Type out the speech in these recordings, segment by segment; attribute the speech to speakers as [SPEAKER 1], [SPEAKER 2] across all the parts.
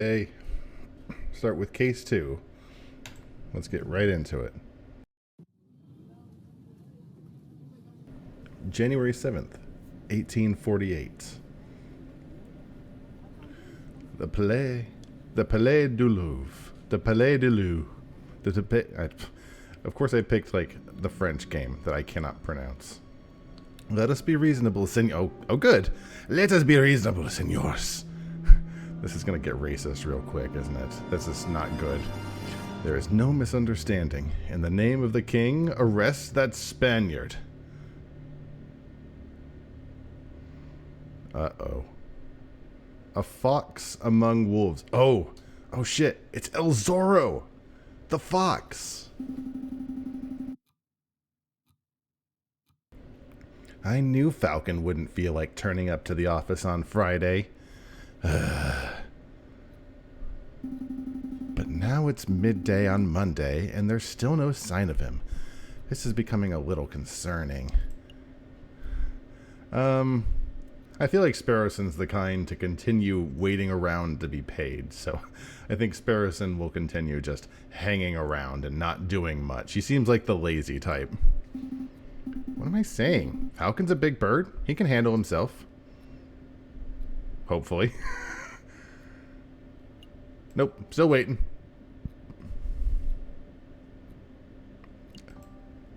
[SPEAKER 1] Okay, start with case 2. Let's get right into it. January 7th, 1848. The Palais, the Palais du Louvre, the Palais du Louvre, of course I picked like the French game that I cannot pronounce. Let us be reasonable, senor. Oh, good. Let us be reasonable, senors. This is gonna get racist real quick, isn't it? This is not good. There is no misunderstanding. In the name of the king, arrest that Spaniard. Uh-oh. A fox among wolves. Oh shit. It's El Zorro. The fox. I knew Falcon wouldn't feel like turning up to the office on Friday. But now it's midday on Monday, and there's still no sign of him. This is becoming a little concerning. I feel like Sparrowson's the kind to continue waiting around to be paid, so I think Sparrowson will continue just hanging around and not doing much. He seems like the lazy type. What am I saying? Falcon's a big bird. He can handle himself. Hopefully. Nope, still waiting.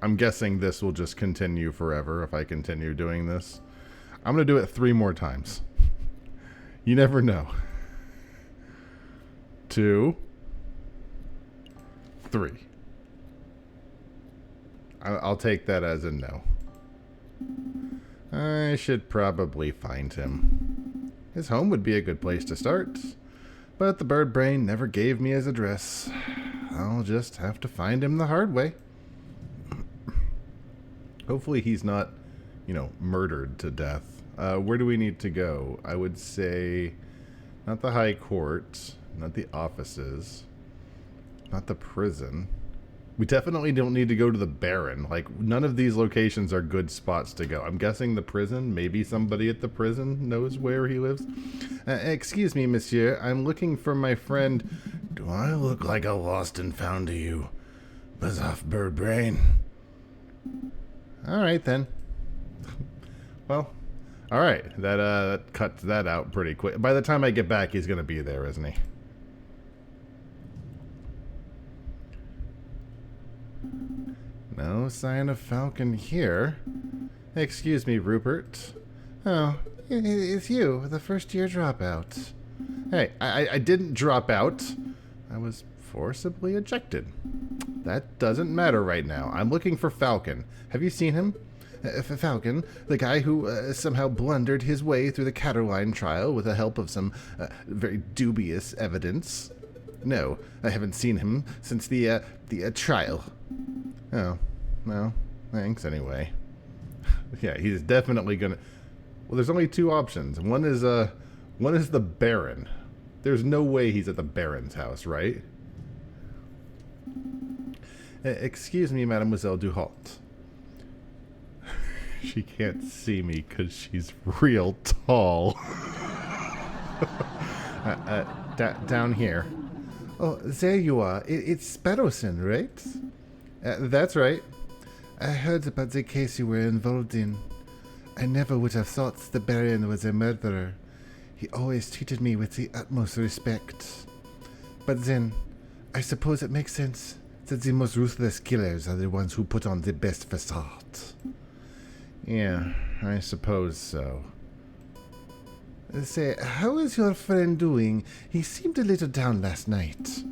[SPEAKER 1] I'm guessing this will just continue forever if I continue doing this. I'm going to do it 3 more times. You never know. 2, 3. I'll take that as a no. I should probably find him. His home would be a good place to start, but the bird brain never gave me his address. I'll just have to find him the hard way. Hopefully he's not, murdered to death. Where do we need to go? I would say not the high court, not the offices, not the prison. We definitely don't need to go to the Baron. Like, none of these locations are good spots to go. I'm guessing the prison. Maybe somebody at the prison knows where he lives. Excuse me, monsieur. I'm looking for my friend. Do I look like a lost and found to you? Buzz off, bird brain. All right, then. Well, all right. That cuts that out pretty quick. By the time I get back, he's going to be there, isn't he? No sign of Falcon here. Excuse me, Rupert. Oh, it's you, the first-year dropout. Hey, I didn't drop out. I was forcibly ejected. That doesn't matter right now. I'm looking for Falcon. Have you seen him? Falcon, the guy who somehow blundered his way through the Caterline trial with the help of some very dubious evidence. No, I haven't seen him since the trial. Oh, well, thanks anyway. Yeah, he's definitely gonna... Well, there's only 2 options. One is the Baron. There's no way he's at the Baron's house, right? Excuse me, Mademoiselle Duhalt. She can't see me because she's real tall. Down here. Oh, there you are. It's Sparrowson, right? That's right. I heard about the case you were involved in. I never would have thought the Baron was a murderer. He always treated me with the utmost respect. But then, I suppose it makes sense that the most ruthless killers are the ones who put on the best facade. Yeah, I suppose so. Say, how is your friend doing? He seemed a little down last night.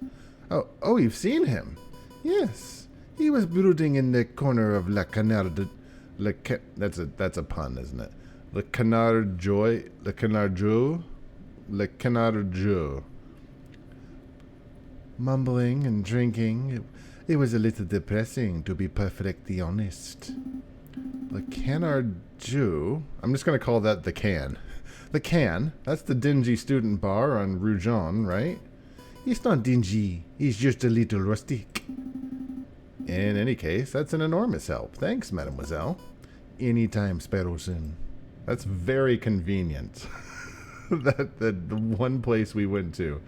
[SPEAKER 1] Oh, you've seen him? Yes. He was brooding in the corner of La Canard... That's a pun, isn't it? Le Canard Joy... Le Canard Joe? Le Canard Joe. Mumbling and drinking. It was a little depressing, to be perfectly honest. Le Canard Joe... I'm just going to call that the Can. The Can? That's the dingy student bar on Rue Jean, right? It's not dingy. It's just a little rustic. In any case, that's an enormous help. Thanks, mademoiselle. Anytime, Sparrowson. That's very convenient. that the one place we went to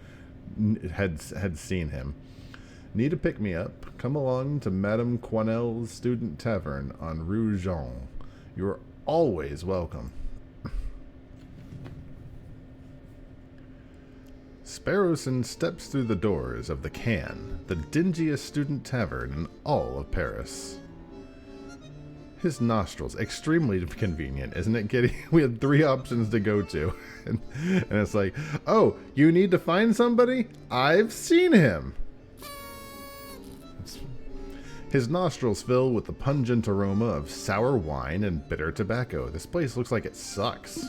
[SPEAKER 1] had seen him. Need to pick me up? Come along to Madame Quanelle's Student Tavern on Rue Jean. You're always welcome. Sparrowson steps through the doors of the Can, the dingiest student tavern in all of Paris. His nostrils, extremely convenient, isn't it, Kitty? We had 3 options to go to. And it's like, oh, you need to find somebody? I've seen him. His nostrils fill with the pungent aroma of sour wine and bitter tobacco. This place looks like it sucks.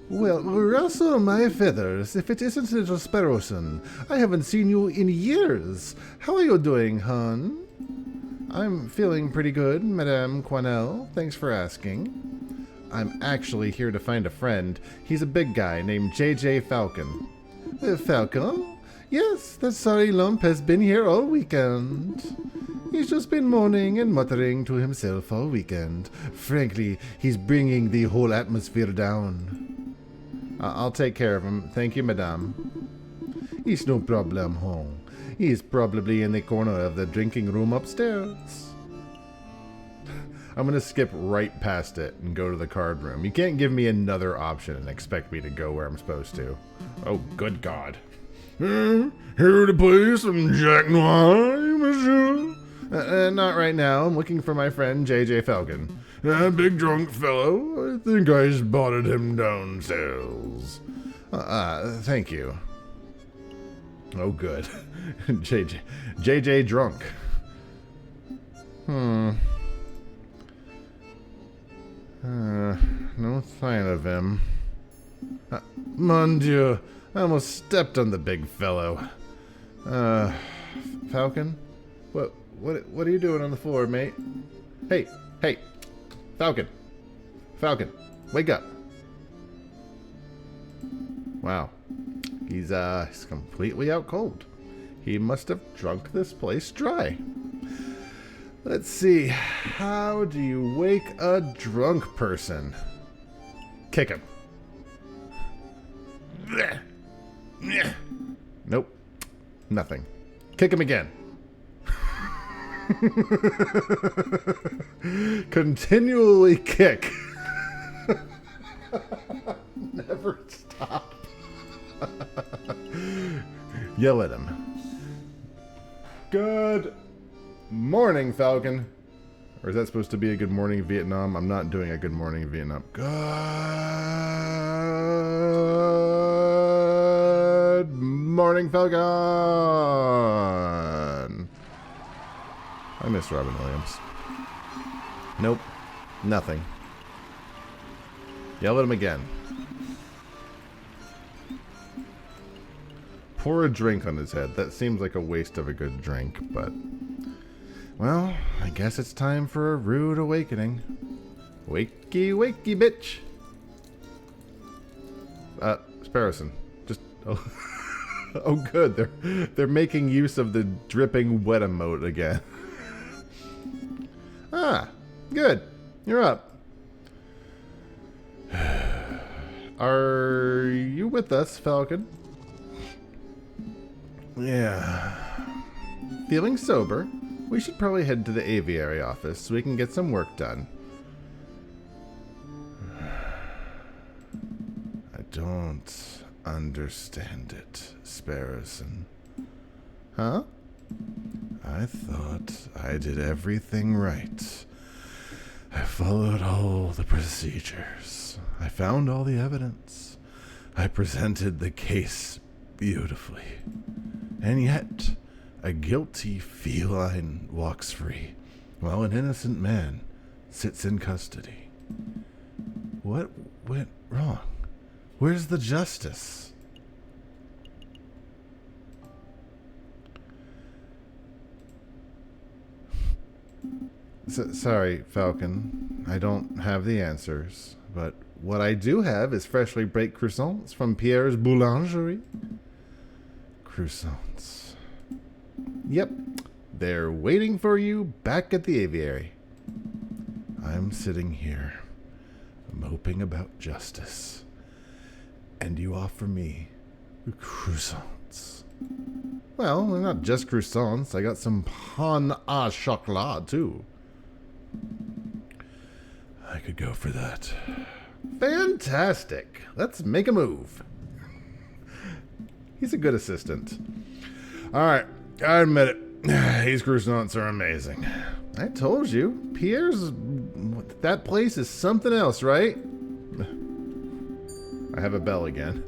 [SPEAKER 1] Well, rustle my feathers, if it isn't little Sparrowson. I haven't seen you in years. How are you doing, hon? I'm feeling pretty good, Madame Quanelle. Thanks for asking. I'm actually here to find a friend. He's a big guy named J.J. Falcon. Falcon? Yes, that sorry lump has been here all weekend. He's just been moaning and muttering to himself all weekend. Frankly, he's bringing the whole atmosphere down. I'll take care of him. Thank you, madame. It's no problem, home. He's probably in the corner of the drinking room upstairs. I'm going to skip right past it and go to the card room. You can't give me another option and expect me to go where I'm supposed to. Oh, good God. Here to play some Jack Noir, monsieur? Not right now. I'm looking for my friend J.J. Falcon. Big drunk fellow. I think I spotted him downstairs. Thank you. Oh, good. JJ drunk. No sign of him. Mon Dieu, I almost stepped on the big fellow. Falcon? What are you doing on the floor, mate? Hey, Falcon, wake up. Wow, he's completely out cold. He must have drunk this place dry. Let's see, how do you wake a drunk person? Kick him. Nope, nothing. Kick him again. Continually kick. Never stop. Yell at him. Good morning, Falcon. Or is that supposed to be a good morning Vietnam? I'm not doing a good morning Vietnam. Good morning, Falcon. I miss Robin Williams. Nope. Nothing. Yell at him again. Pour a drink on his head. That seems like a waste of a good drink, but... well, I guess it's time for a rude awakening. Wakey, wakey, bitch. Sparrowson. Just... oh, oh good. They're making use of the dripping wet emote again. Ah, good. You're up. Are you with us, Falcon? Yeah. Feeling sober? We should probably head to the Aviary office so we can get some work done. I don't understand it, Sparrowson. Huh? I thought I did everything right. I followed all the procedures. I found all the evidence. I presented the case beautifully. And yet, a guilty feline walks free, while an innocent man sits in custody. What went wrong? Where's the justice? Sorry, Falcon. I don't have the answers, but what I do have is freshly baked croissants from Pierre's Boulangerie. Croissants. Yep, they're waiting for you back at the Aviary. I'm sitting here, moping about justice, and you offer me croissants. Well, they're not just croissants. I got some pain au chocolat, too. I could go for that. Fantastic. Let's make a move. He's a good assistant. Alright, I admit it. These croissants are amazing. I told you. Pierre's... That place is something else, right? I have a bell again.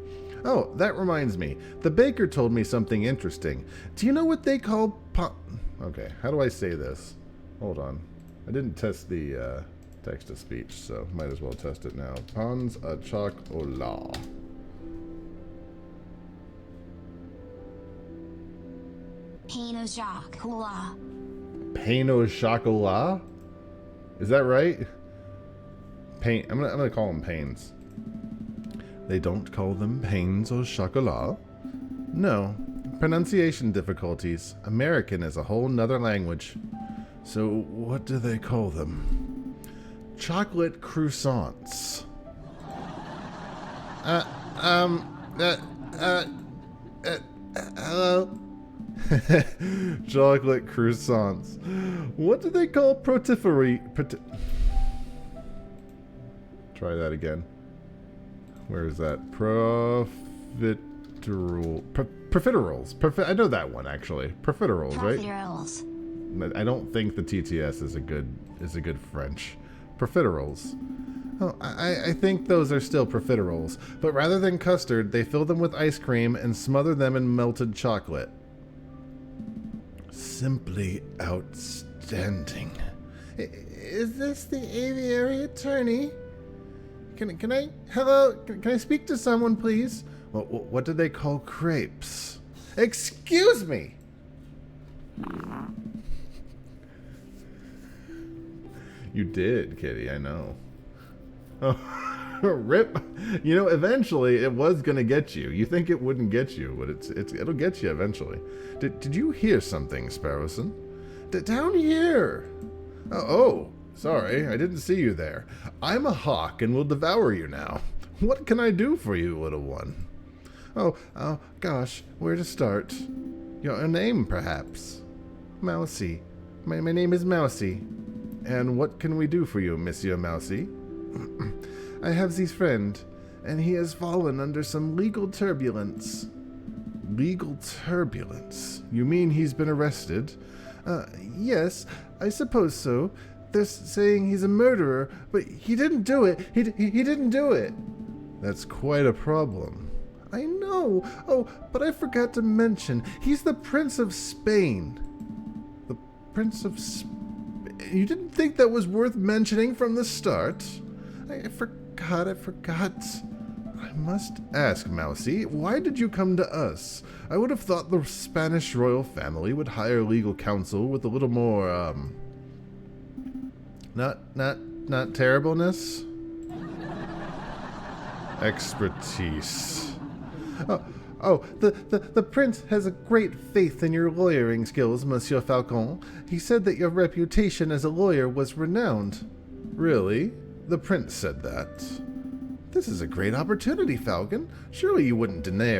[SPEAKER 1] Oh, that reminds me. The baker told me something interesting. Do you know what they call Okay, how do I say this? Hold on. I didn't test the text-to-speech, so might as well test it now. Pains au chocolat.
[SPEAKER 2] Pain au chocolat.
[SPEAKER 1] Pain au chocolat? Is that right? Pain. I'm gonna call them pains. They don't call them pains au chocolat? No. Pronunciation difficulties. American is a whole nother language. So what do they call them? Chocolate croissants. Hello? Chocolate croissants. What do they call Try that again. Where is that? Profiteroles. I know that one actually. Profiteroles, right?
[SPEAKER 2] Profiteroles.
[SPEAKER 1] I don't think the TTS is a good French. Profiteroles. Oh, I think those are still profiteroles, but rather than custard, they fill them with ice cream and smother them in melted chocolate. Simply outstanding. Is this the Aviary attorney? Can I... Hello? Can I speak to someone, please? What do they call crepes? Excuse me! You did, Kitty, I know. Oh, rip. You know, eventually it was gonna get you. You think it wouldn't get you, but it'll get you eventually. Did you hear something, Sparrowson? Down here! Oh, sorry, I didn't see you there. I'm a hawk and will devour you now. What can I do for you, little one? Oh, gosh, where to start? Your name, perhaps? Mousy. My name is Mousy. And what can we do for you, Monsieur Mousy? I have this friend, and he has fallen under some legal turbulence. Legal turbulence? You mean he's been arrested? Yes, I suppose so. They're saying he's a murderer, but he didn't do it. He didn't do it. That's quite a problem. I know. Oh, but I forgot to mention, he's the Prince of Spain. The Prince of Spain. You didn't think that was worth mentioning from the start? I forgot. I must ask, Mousy, why did you come to us? I would have thought the Spanish royal family would hire legal counsel with a little more, not terribleness? Expertise. The prince has a great faith in your lawyering skills, Monsieur Falcon. He said that your reputation as a lawyer was renowned. Really? The prince said that. This is a great opportunity, Falcon. Surely you wouldn't deny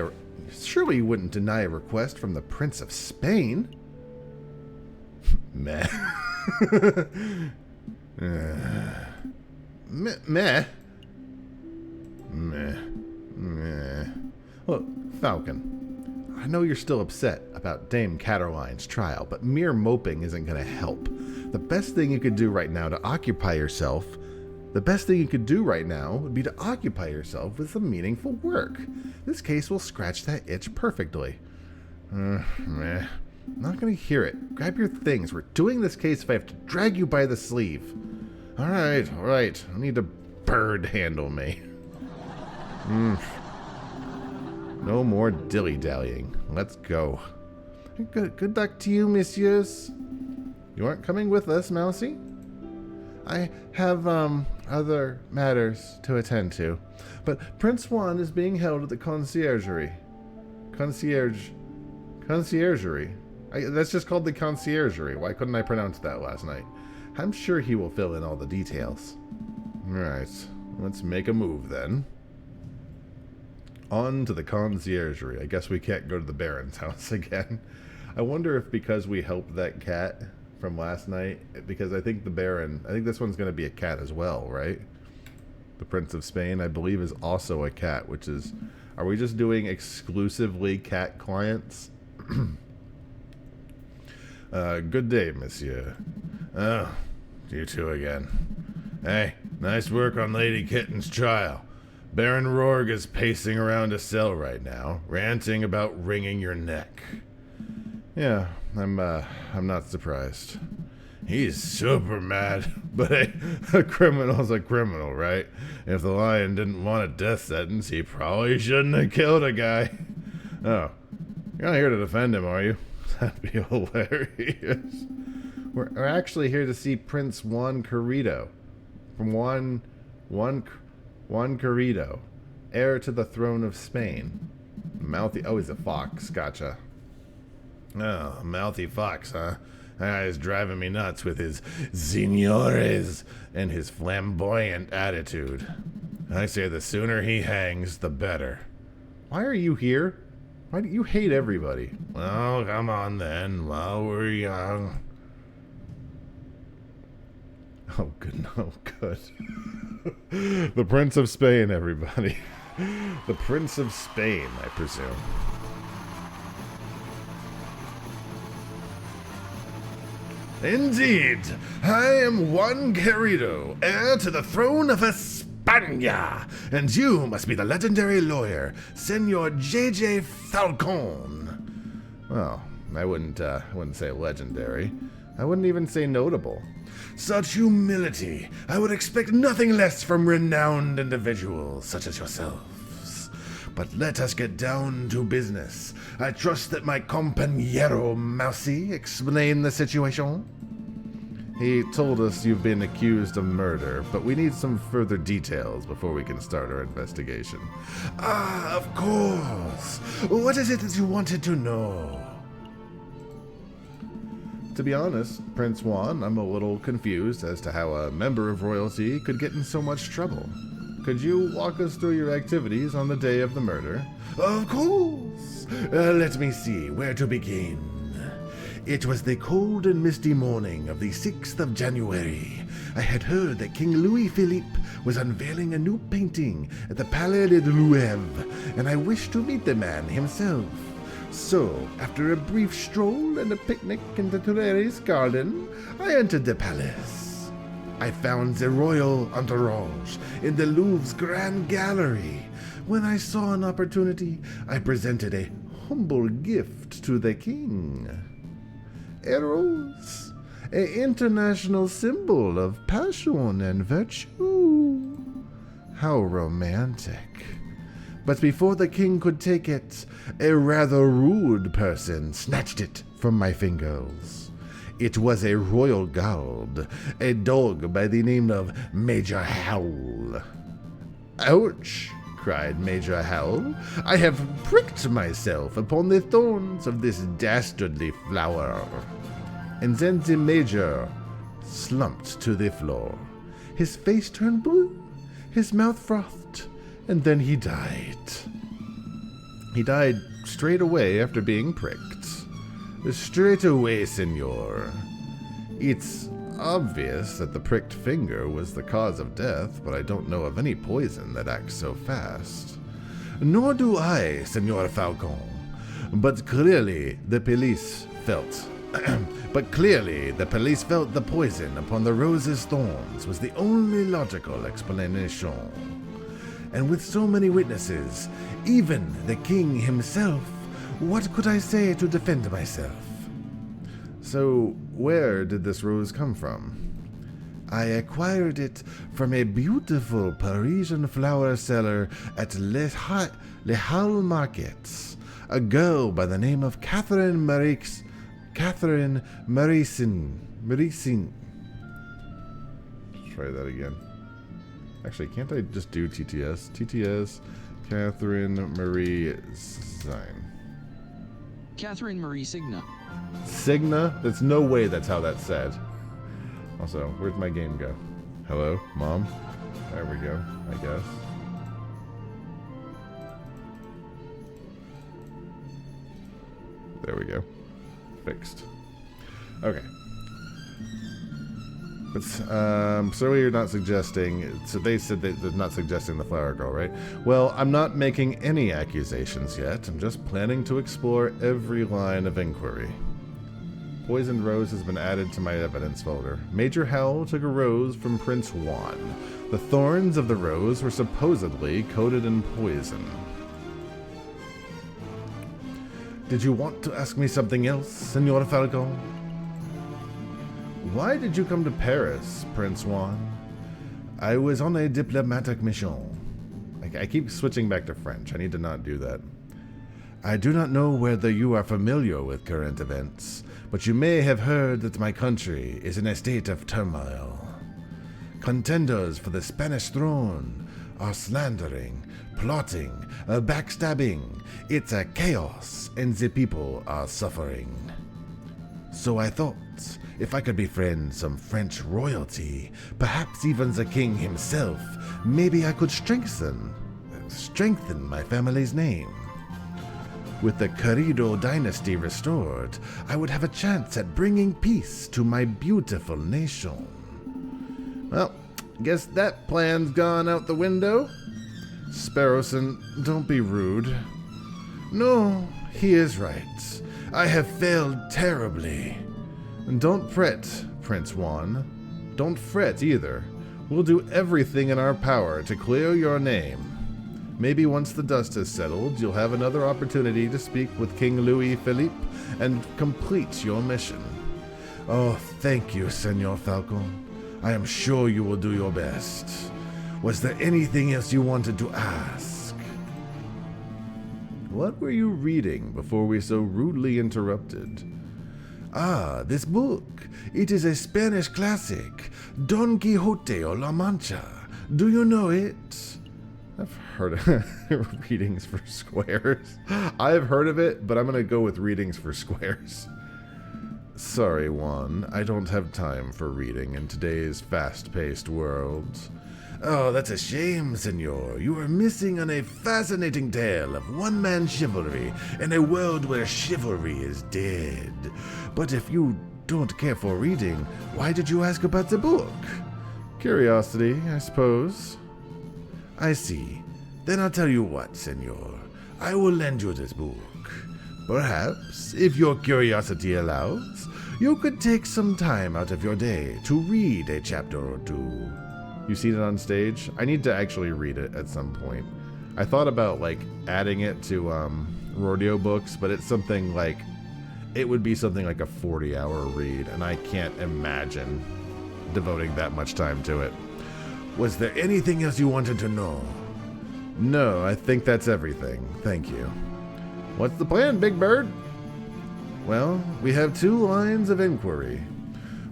[SPEAKER 1] a request from the Prince of Spain. Meh. Meh. Look, Falcon, I know you're still upset about Dame Catterline's trial, but mere moping isn't going to help. The best thing you could do right now would be to occupy yourself with some meaningful work. This case will scratch that itch perfectly. Meh. I'm not going to hear it. Grab your things. We're doing this case if I have to drag you by the sleeve. All right. I need to bird handle me. No more dilly-dallying. Let's go. Good luck to you, messieurs. You aren't coming with us, Mousy? I have, other matters to attend to. But Prince Juan is being held at the conciergerie. Conciergerie? That's just called the conciergerie. Why couldn't I pronounce that last night? I'm sure he will fill in all the details. Alright, let's make a move then. On to the conciergerie. I guess we can't go to the Baron's house again. I wonder if because we helped that cat from last night, because I think the Baron, I think this one's going to be a cat as well, right? The Prince of Spain, I believe, is also a cat, which is, are we just doing exclusively cat clients? Good day, monsieur. Oh, you two again. Hey, nice work on Lady Kitten's trial. Baron Rorg is pacing around a cell right now, ranting about wringing your neck. Yeah, I'm not surprised. He's super mad, but hey, a criminal's a criminal, right? If the lion didn't want a death sentence, he probably shouldn't have killed a guy. Oh, you're not here to defend him, are you? That'd be hilarious. We're actually here to see Prince Juan Carrito. From Juan Carrito, heir to the throne of Spain. Mouthy, oh, he's a fox, gotcha. Oh, mouthy fox, huh? That guy's driving me nuts with his signores and his flamboyant attitude. I say the sooner he hangs, the better. Why are you here? Why do you hate everybody? Well, come on then, while we're young. Oh, good, no, good. The Prince of Spain, everybody. The Prince of Spain, I presume. Indeed, I am Juan Carrito, heir to the throne of España, and you must be the legendary lawyer, Senor J.J. Falcon. Well, I wouldn't say legendary. I wouldn't even say notable. Such humility, I would expect nothing less from renowned individuals such as yourselves. But let us get down to business. I trust that my compañero Mousy explained the situation. He told us you've been accused of murder, but we need some further details before we can start our investigation. Ah, of course. What is it that you wanted to know? To be honest, Prince Juan, I'm a little confused as to how a member of royalty could get in so much trouble. Could you walk us through your activities on the day of the murder? Of course! Let me see where to begin. It was the cold and misty morning of the 6th of January. I had heard that King Louis-Philippe was unveiling a new painting at the Palais de Louvre, and I wished to meet the man himself. So, after a brief stroll and a picnic in the Tuileries garden, I entered the palace. I found the royal entourage in the Louvre's Grand Gallery. When I saw an opportunity, I presented a humble gift to the king. A rose, an international symbol of passion and virtue. How romantic. But before the king could take it, a rather rude person snatched it from my fingers. It was a royal guard, a dog by the name of Major Howl. Ouch, cried Major Howl. I have pricked myself upon the thorns of this dastardly flower. And then the Major slumped to the floor. His face turned blue, his mouth frothed, and then he died. He died straight away after being pricked. Straight away, senor. It's obvious that the pricked finger was the cause of death, but I don't know of any poison that acts so fast. Nor do I, Senor Falcon. But clearly the police felt the poison upon the rose's thorns was the only logical explanation. And with so many witnesses, even the king himself, what could I say to defend myself? So, where did this rose come from? I acquired it from a beautiful Parisian flower seller at Les Halles Markets. A girl by the name of Catherine Maricin. Try that again. Actually, can't I just do TTS? TTS, Catherine Marie Zine.
[SPEAKER 3] Catherine Marie Signa.
[SPEAKER 1] Signa? There's no way that's how that's said. Also, where'd my game go? Hello, Mom? There we go, I guess. There we go. Fixed. Okay. But, so you're not suggesting... So they said that they're not suggesting the flower girl, right? Well, I'm not making any accusations yet. I'm just planning to explore every line of inquiry. Poisoned rose has been added to my evidence folder. Major Howell took a rose from Prince Juan. The thorns of the rose were supposedly coated in poison. Did you want to ask me something else, Senor Falcon? Why did you come to Paris, Prince Juan? I was on a diplomatic mission. I keep switching back to French. I need to not do that. I do not know whether you are familiar with current events, but you may have heard that my country is in a state of turmoil. Contenders for the Spanish throne are slandering, plotting, backstabbing. It's a chaos, and the people are suffering. So I thought, if I could befriend some French royalty, perhaps even the king himself, maybe I could strengthen my family's name. With the Querido dynasty restored, I would have a chance at bringing peace to my beautiful nation. Well, guess that plan's gone out the window. Sparrowson, don't be rude. No, he is right. I have failed terribly. And don't fret, Prince Juan. Don't fret either. We'll do everything in our power to clear your name. Maybe once the dust has settled, you'll have another opportunity to speak with King Louis Philippe and complete your mission. Oh, thank you, Senor Falcon. I am sure you will do your best. Was there anything else you wanted to ask? What were you reading before we so rudely interrupted? Ah, this book. It is a Spanish classic, Don Quixote of La Mancha. Do you know it? I've heard of readings for squares. I've heard of it, but I'm going to go with readings for squares. Sorry, Juan. I don't have time for reading in today's fast-paced world. Oh, that's a shame, senor. You are missing on a fascinating tale of one-man chivalry in a world where chivalry is dead. But if you don't care for reading, why did you ask about the book? Curiosity, I suppose. I see. Then I'll tell you what, senor. I will lend you this book. Perhaps, if your curiosity allows, you could take some time out of your day to read a chapter or two. You've seen it on stage? I need to actually read it at some point. I thought about, adding it to, rodeo books, but it's something it would be something like a 40-hour read, and I can't imagine devoting that much time to it. Was there anything else you wanted to know? No, I think that's everything. Thank you. What's the plan, Big Bird? Well, we have 2 lines of inquiry.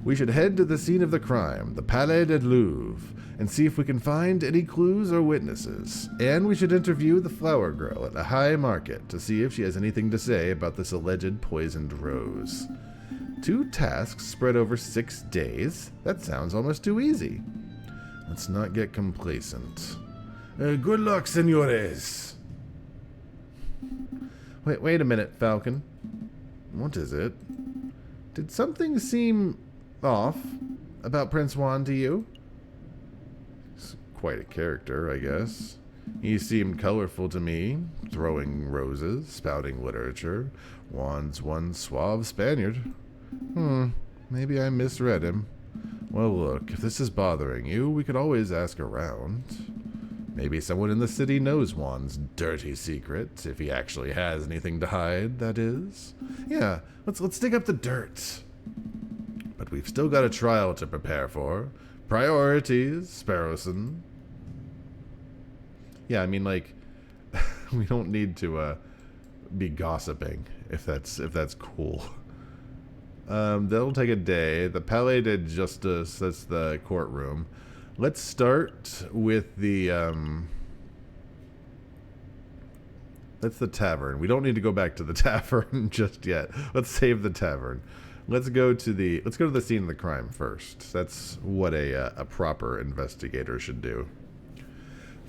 [SPEAKER 1] We should head to the scene of the crime, the Palais de Louvre, and see if we can find any clues or witnesses. And we should interview the flower girl at the High Market to see if she has anything to say about this alleged poisoned rose. 2 tasks spread over 6 days? That sounds almost too easy. Let's not get complacent. Good luck, senores. Wait a minute, Falcon. What is it? Did something seem off about Prince Juan to you? He's quite a character, I guess. He seemed colorful to me, throwing roses, spouting literature. Juan's one suave Spaniard. Maybe I misread him. Well, look, if this is bothering you, we could always ask around. Maybe someone in the city knows Juan's dirty secret, if he actually has anything to hide, that is. Yeah, let's dig up the dirt. But we've still got a trial to prepare for. Priorities, Sparrowson. Yeah, I mean, we don't need to be gossiping, if that's cool. That'll take a day. The Palais de Justice, that's the courtroom. Let's start with the, that's the tavern. We don't need to go back to the tavern just yet. Let's save the tavern. Let's go to the scene of the crime first. That's what a proper investigator should do.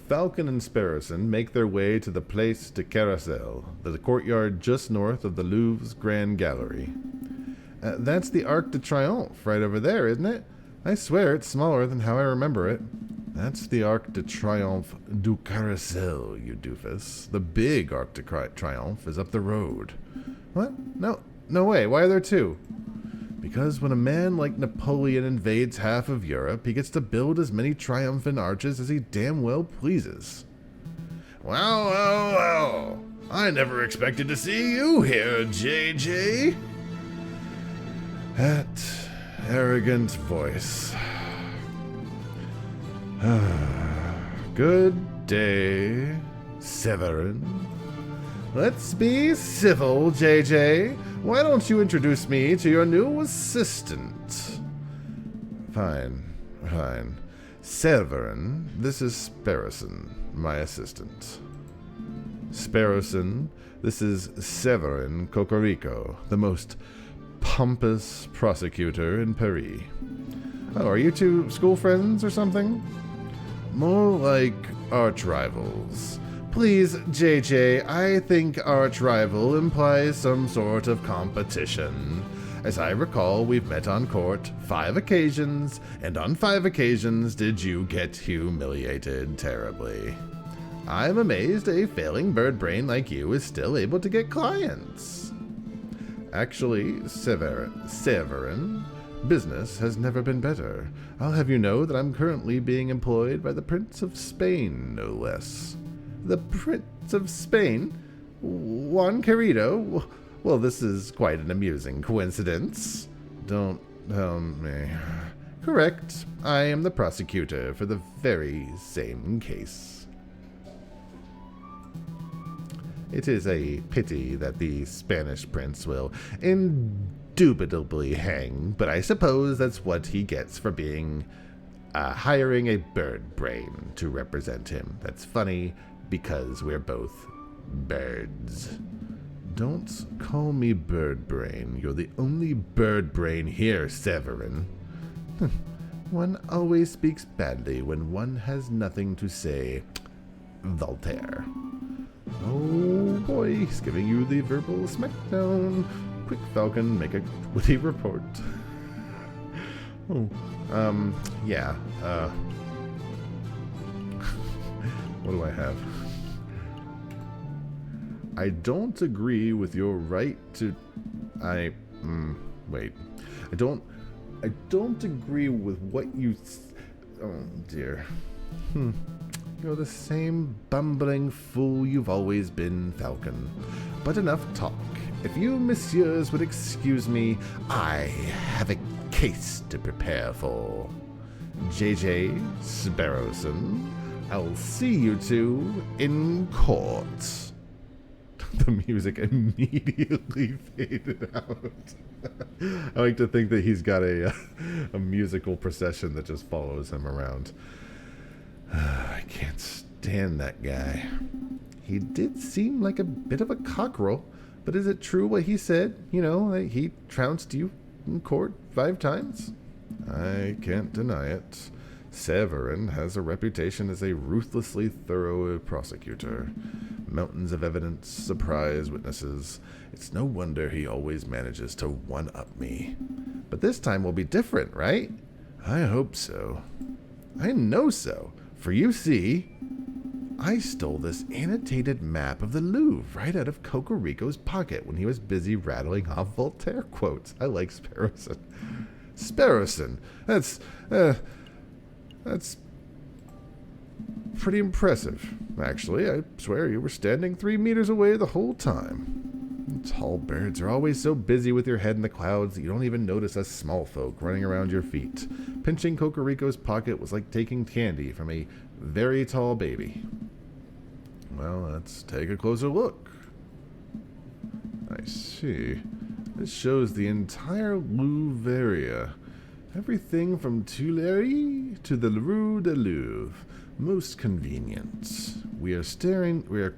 [SPEAKER 1] Falcon and Sparrowson make their way to the Place de Carousel, the courtyard just north of the Louvre's Grand Gallery. That's the Arc de Triomphe right over there, isn't it? I swear it's smaller than how I remember it. That's the Arc de Triomphe du Carrousel, you doofus. The big Arc de Triomphe is up the road. What? No way. Why are there two? Because when a man like Napoleon invades half of Europe, he gets to build as many triumphant arches as he damn well pleases. Well. I never expected to see you here, JJ. That arrogant voice. Good day, Severin. Let's be civil, JJ. Why don't you introduce me to your new assistant? Fine. Severin, this is Sparrowson, my assistant. Sparrowson, this is Severin Cocorico, the most pompous prosecutor in Paris. Oh, are you two school friends or something? More like arch rivals. Please, JJ, I think arch rival implies some sort of competition. As I recall, we've met on court 5 occasions, and on 5 occasions did you get humiliated terribly. I'm amazed a failing bird brain like you is still able to get clients. Actually, Severin, business has never been better. I'll have you know that I'm currently being employed by the Prince of Spain, no less. The Prince of Spain? Juan Querido? Well, this is quite an amusing coincidence. Don't tell me. Correct. I am the prosecutor for the very same case. It is a pity that the Spanish prince will indubitably hang, but I suppose that's what he gets for hiring a bird brain to represent him. That's funny because we're both birds. Don't call me bird brain. You're the only bird brain here, Severin. One always speaks badly when one has nothing to say. Voltaire. Oh boy, he's giving you the verbal smackdown. Quick, Falcon, make a witty report. Yeah. What do I have? I don't agree with your right to... wait. I don't agree with what you... Oh, dear. You're the same bumbling fool you've always been, Falcon. But enough talk. If you messieurs would excuse me, I have a case to prepare for. JJ Sparrowson, I'll see you two in court. The music immediately faded out. I like to think that he's got a musical procession that just follows him around. I can't stand that guy. He did seem like a bit of a cockerel, but is it true what he said? You know, that he trounced you in court 5 times? I can't deny it. Severin has a reputation as a ruthlessly thorough prosecutor. Mountains of evidence, surprise witnesses. It's no wonder he always manages to one-up me. But this time will be different, right? I hope so. I know so. For you see, I stole this annotated map of the Louvre right out of Cocorico's pocket when he was busy rattling off Voltaire quotes. I like Sparrowson. Sparrowson, that's pretty impressive, actually. I swear you were standing 3 meters away the whole time. Tall birds are always so busy with your head in the clouds that you don't even notice us small folk running around your feet. Pinching Cocorico's pocket was like taking candy from a very tall baby. Well, let's take a closer look. I see. This shows the entire Louvre area. Everything from Tuileries to the Rue de Louvre. Most convenient. We are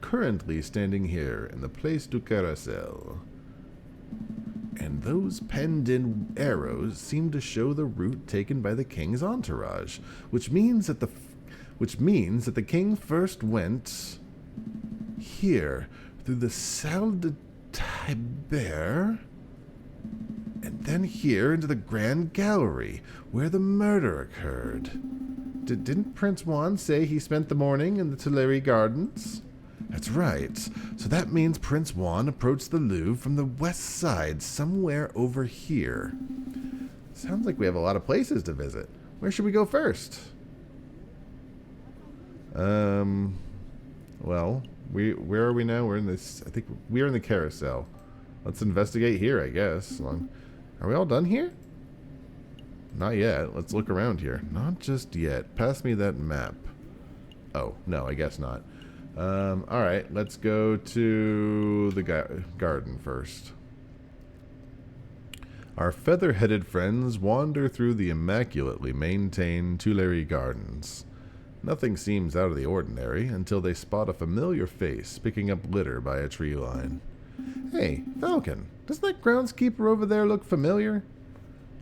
[SPEAKER 1] currently standing here in the Place du Carrousel. And those penned-in arrows seem to show the route taken by the king's entourage, which means that which means that the king first went here, through the Salle de Tiber, and then here into the Grand Gallery, where the murder occurred. Didn't Prince Juan say he spent the morning in the Tuileries Gardens? That's right. So that means Prince Juan approached the Louvre from the west side, somewhere over here. Sounds like we have a lot of places to visit. Where should we go first? Well, where are we now? We're in this, I think we're in the carousel. Let's investigate here, I guess. Are we all done here? Not yet. Let's look around here. Not just yet. Pass me that map. Oh, no, I guess not. Alright, let's go to the garden first. Our feather-headed friends wander through the immaculately maintained Tuileries Gardens. Nothing seems out of the ordinary until they spot a familiar face picking up litter by a tree line. Hey, Falcon, doesn't that groundskeeper over there look familiar?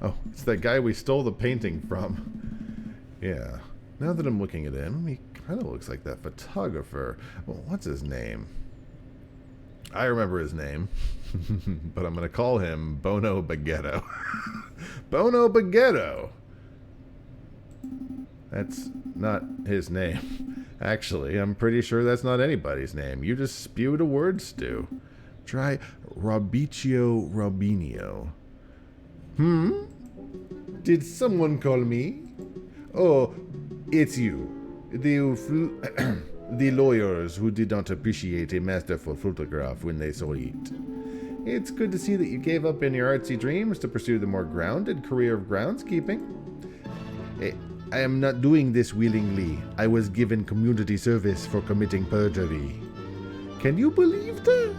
[SPEAKER 1] Oh, it's that guy we stole the painting from. Yeah, now that I'm looking at him, he kind of looks like that photographer. Well, what's his name? I remember his name, but I'm going to call him Bono Baguetto. Bono Baguetto! That's not his name. Actually, I'm pretty sure that's not anybody's name. You just spewed a word stew. Try Robicio Robinio. Did someone call me? Oh, it's you. The lawyers who did not appreciate a masterful photograph when they saw it. It's good to see that you gave up in your artsy dreams to pursue the more grounded career of groundskeeping. I am not doing this willingly. I was given community service for committing perjury. Can you believe that?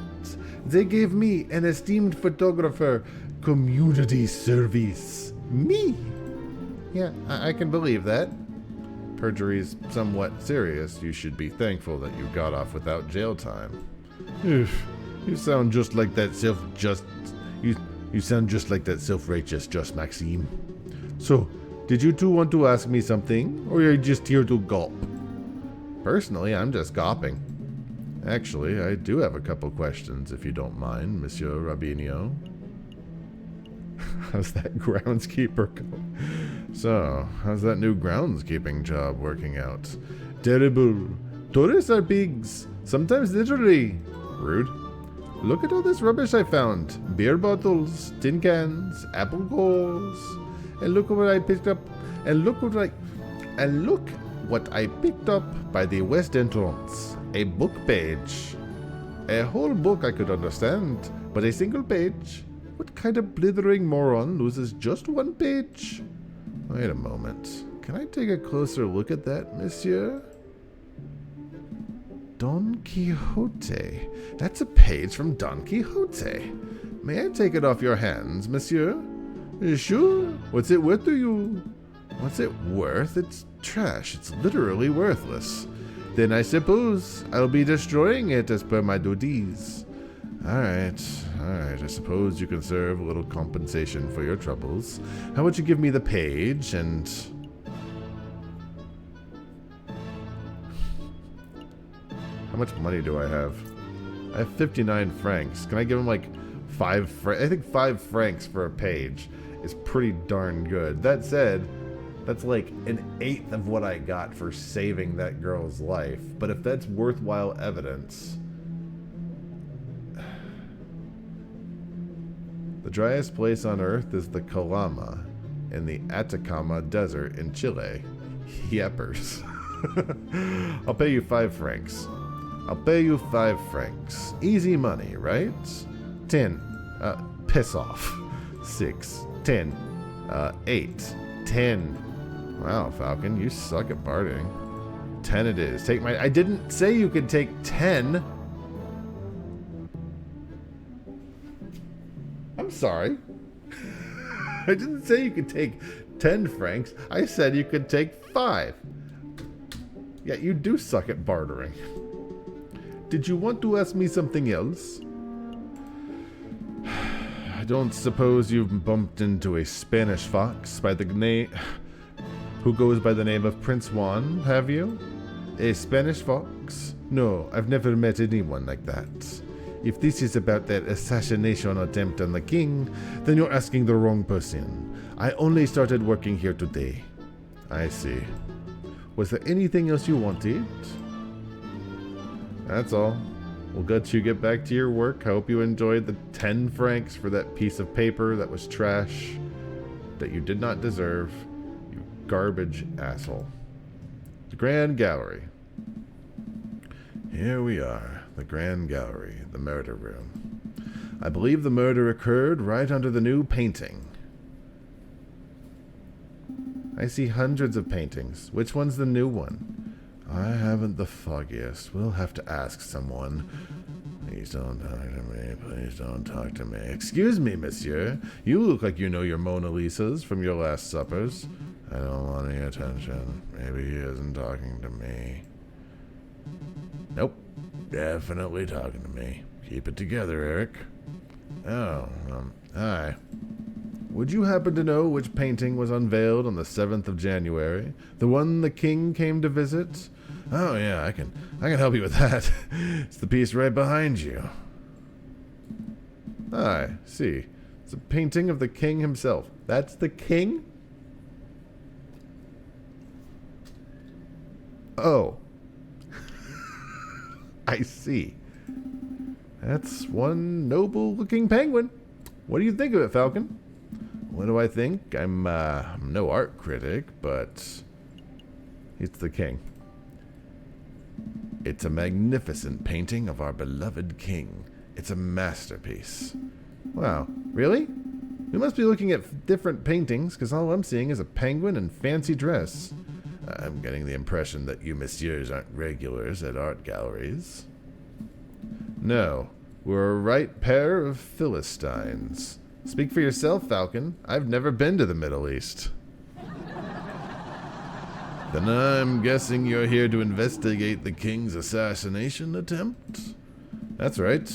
[SPEAKER 1] They gave me, an esteemed photographer, community service. Me? Yeah, I can believe that. Perjury's somewhat serious. You should be thankful that you got off without jail time. Oof, you sound just like that You sound just like that self-righteous Just Maxime. So, did you two want to ask me something, or are you just here to gulp? Personally, I'm just gawping. Actually, I do have a couple questions, if you don't mind, Monsieur Robinio. How's that groundskeeper go? So, how's that new groundskeeping job working out? Terrible. Tourists are pigs. Sometimes literally. Rude. Look at all this rubbish I found. Beer bottles, tin cans, apple cores. And look what I picked up. And look what I picked up by the west entrance. A book page. A whole book I could understand, but a single page? What kind of blithering moron loses just one page? Wait a moment. Can I take a closer look at that, monsieur? Don Quixote. That's a page from Don Quixote. May I take it off your hands, monsieur? Sure. What's it worth to you? What's it worth? It's trash. It's literally worthless. Then I suppose I'll be destroying it as per my duties. Alright. I suppose you can serve a little compensation for your troubles. How about you give me the page and... How much money do I have? I have 59 francs. Can I give him like 5 francs? I think 5 francs for a page is pretty darn good. That said, that's like an eighth of what I got for saving that girl's life. But if that's worthwhile evidence... The driest place on Earth is the Calama in the Atacama Desert in Chile. Yeppers. I'll pay you 5 francs. I'll pay you 5 francs. Easy money, right? 10. Piss off. 6. 10. 8. 10. Wow, Falcon, you suck at bartering. 10 it is. Take my... I didn't say you could take 10. I'm sorry. I didn't say you could take 10 francs. I said you could take 5. Yeah, you do suck at bartering. Did you want to ask me something else? I don't suppose you've bumped into a Spanish fox by the name... who goes by the name of Prince Juan, have you? A Spanish fox? No, I've never met anyone like that. If this is about that assassination attempt on the king, then you're asking the wrong person. I only started working here today. I see. Was there anything else you wanted? That's all. We'll let you get back to your work. I hope you enjoyed the 10 francs for that piece of paper that was trash, that you did not deserve. You garbage asshole. The Grand Gallery. Here we are. The Grand Gallery. The murder room. I believe the murder occurred right under the new painting. I see hundreds of paintings. Which one's the new one? I haven't the foggiest. We'll have to ask someone. Please don't talk to me. Please don't talk to me. Excuse me, monsieur. You look like you know your Mona Lisas from your last suppers. I don't want any attention. Maybe he isn't talking to me. Nope. Definitely talking to me. Keep it together, Eric. Oh, hi. Would you happen to know which painting was unveiled on the 7th of January? The one the king came to visit? Oh yeah, I can help you with that. It's the piece right behind you. I see. It's a painting of the king himself. That's the king? Oh. I see. That's one noble-looking penguin. What do you think of it, Falcon? What do I think? I'm no art critic, but it's the king. It's a magnificent painting of our beloved king. It's a masterpiece. Wow, really? We must be looking at different paintings, because all I'm seeing is a penguin and fancy dress. I'm getting the impression that you messieurs aren't regulars at art galleries. No, we're a right pair of Philistines. Speak for yourself, Falcon. I've never been to the Middle East. Then I'm guessing you're here to investigate the king's assassination attempt? That's right.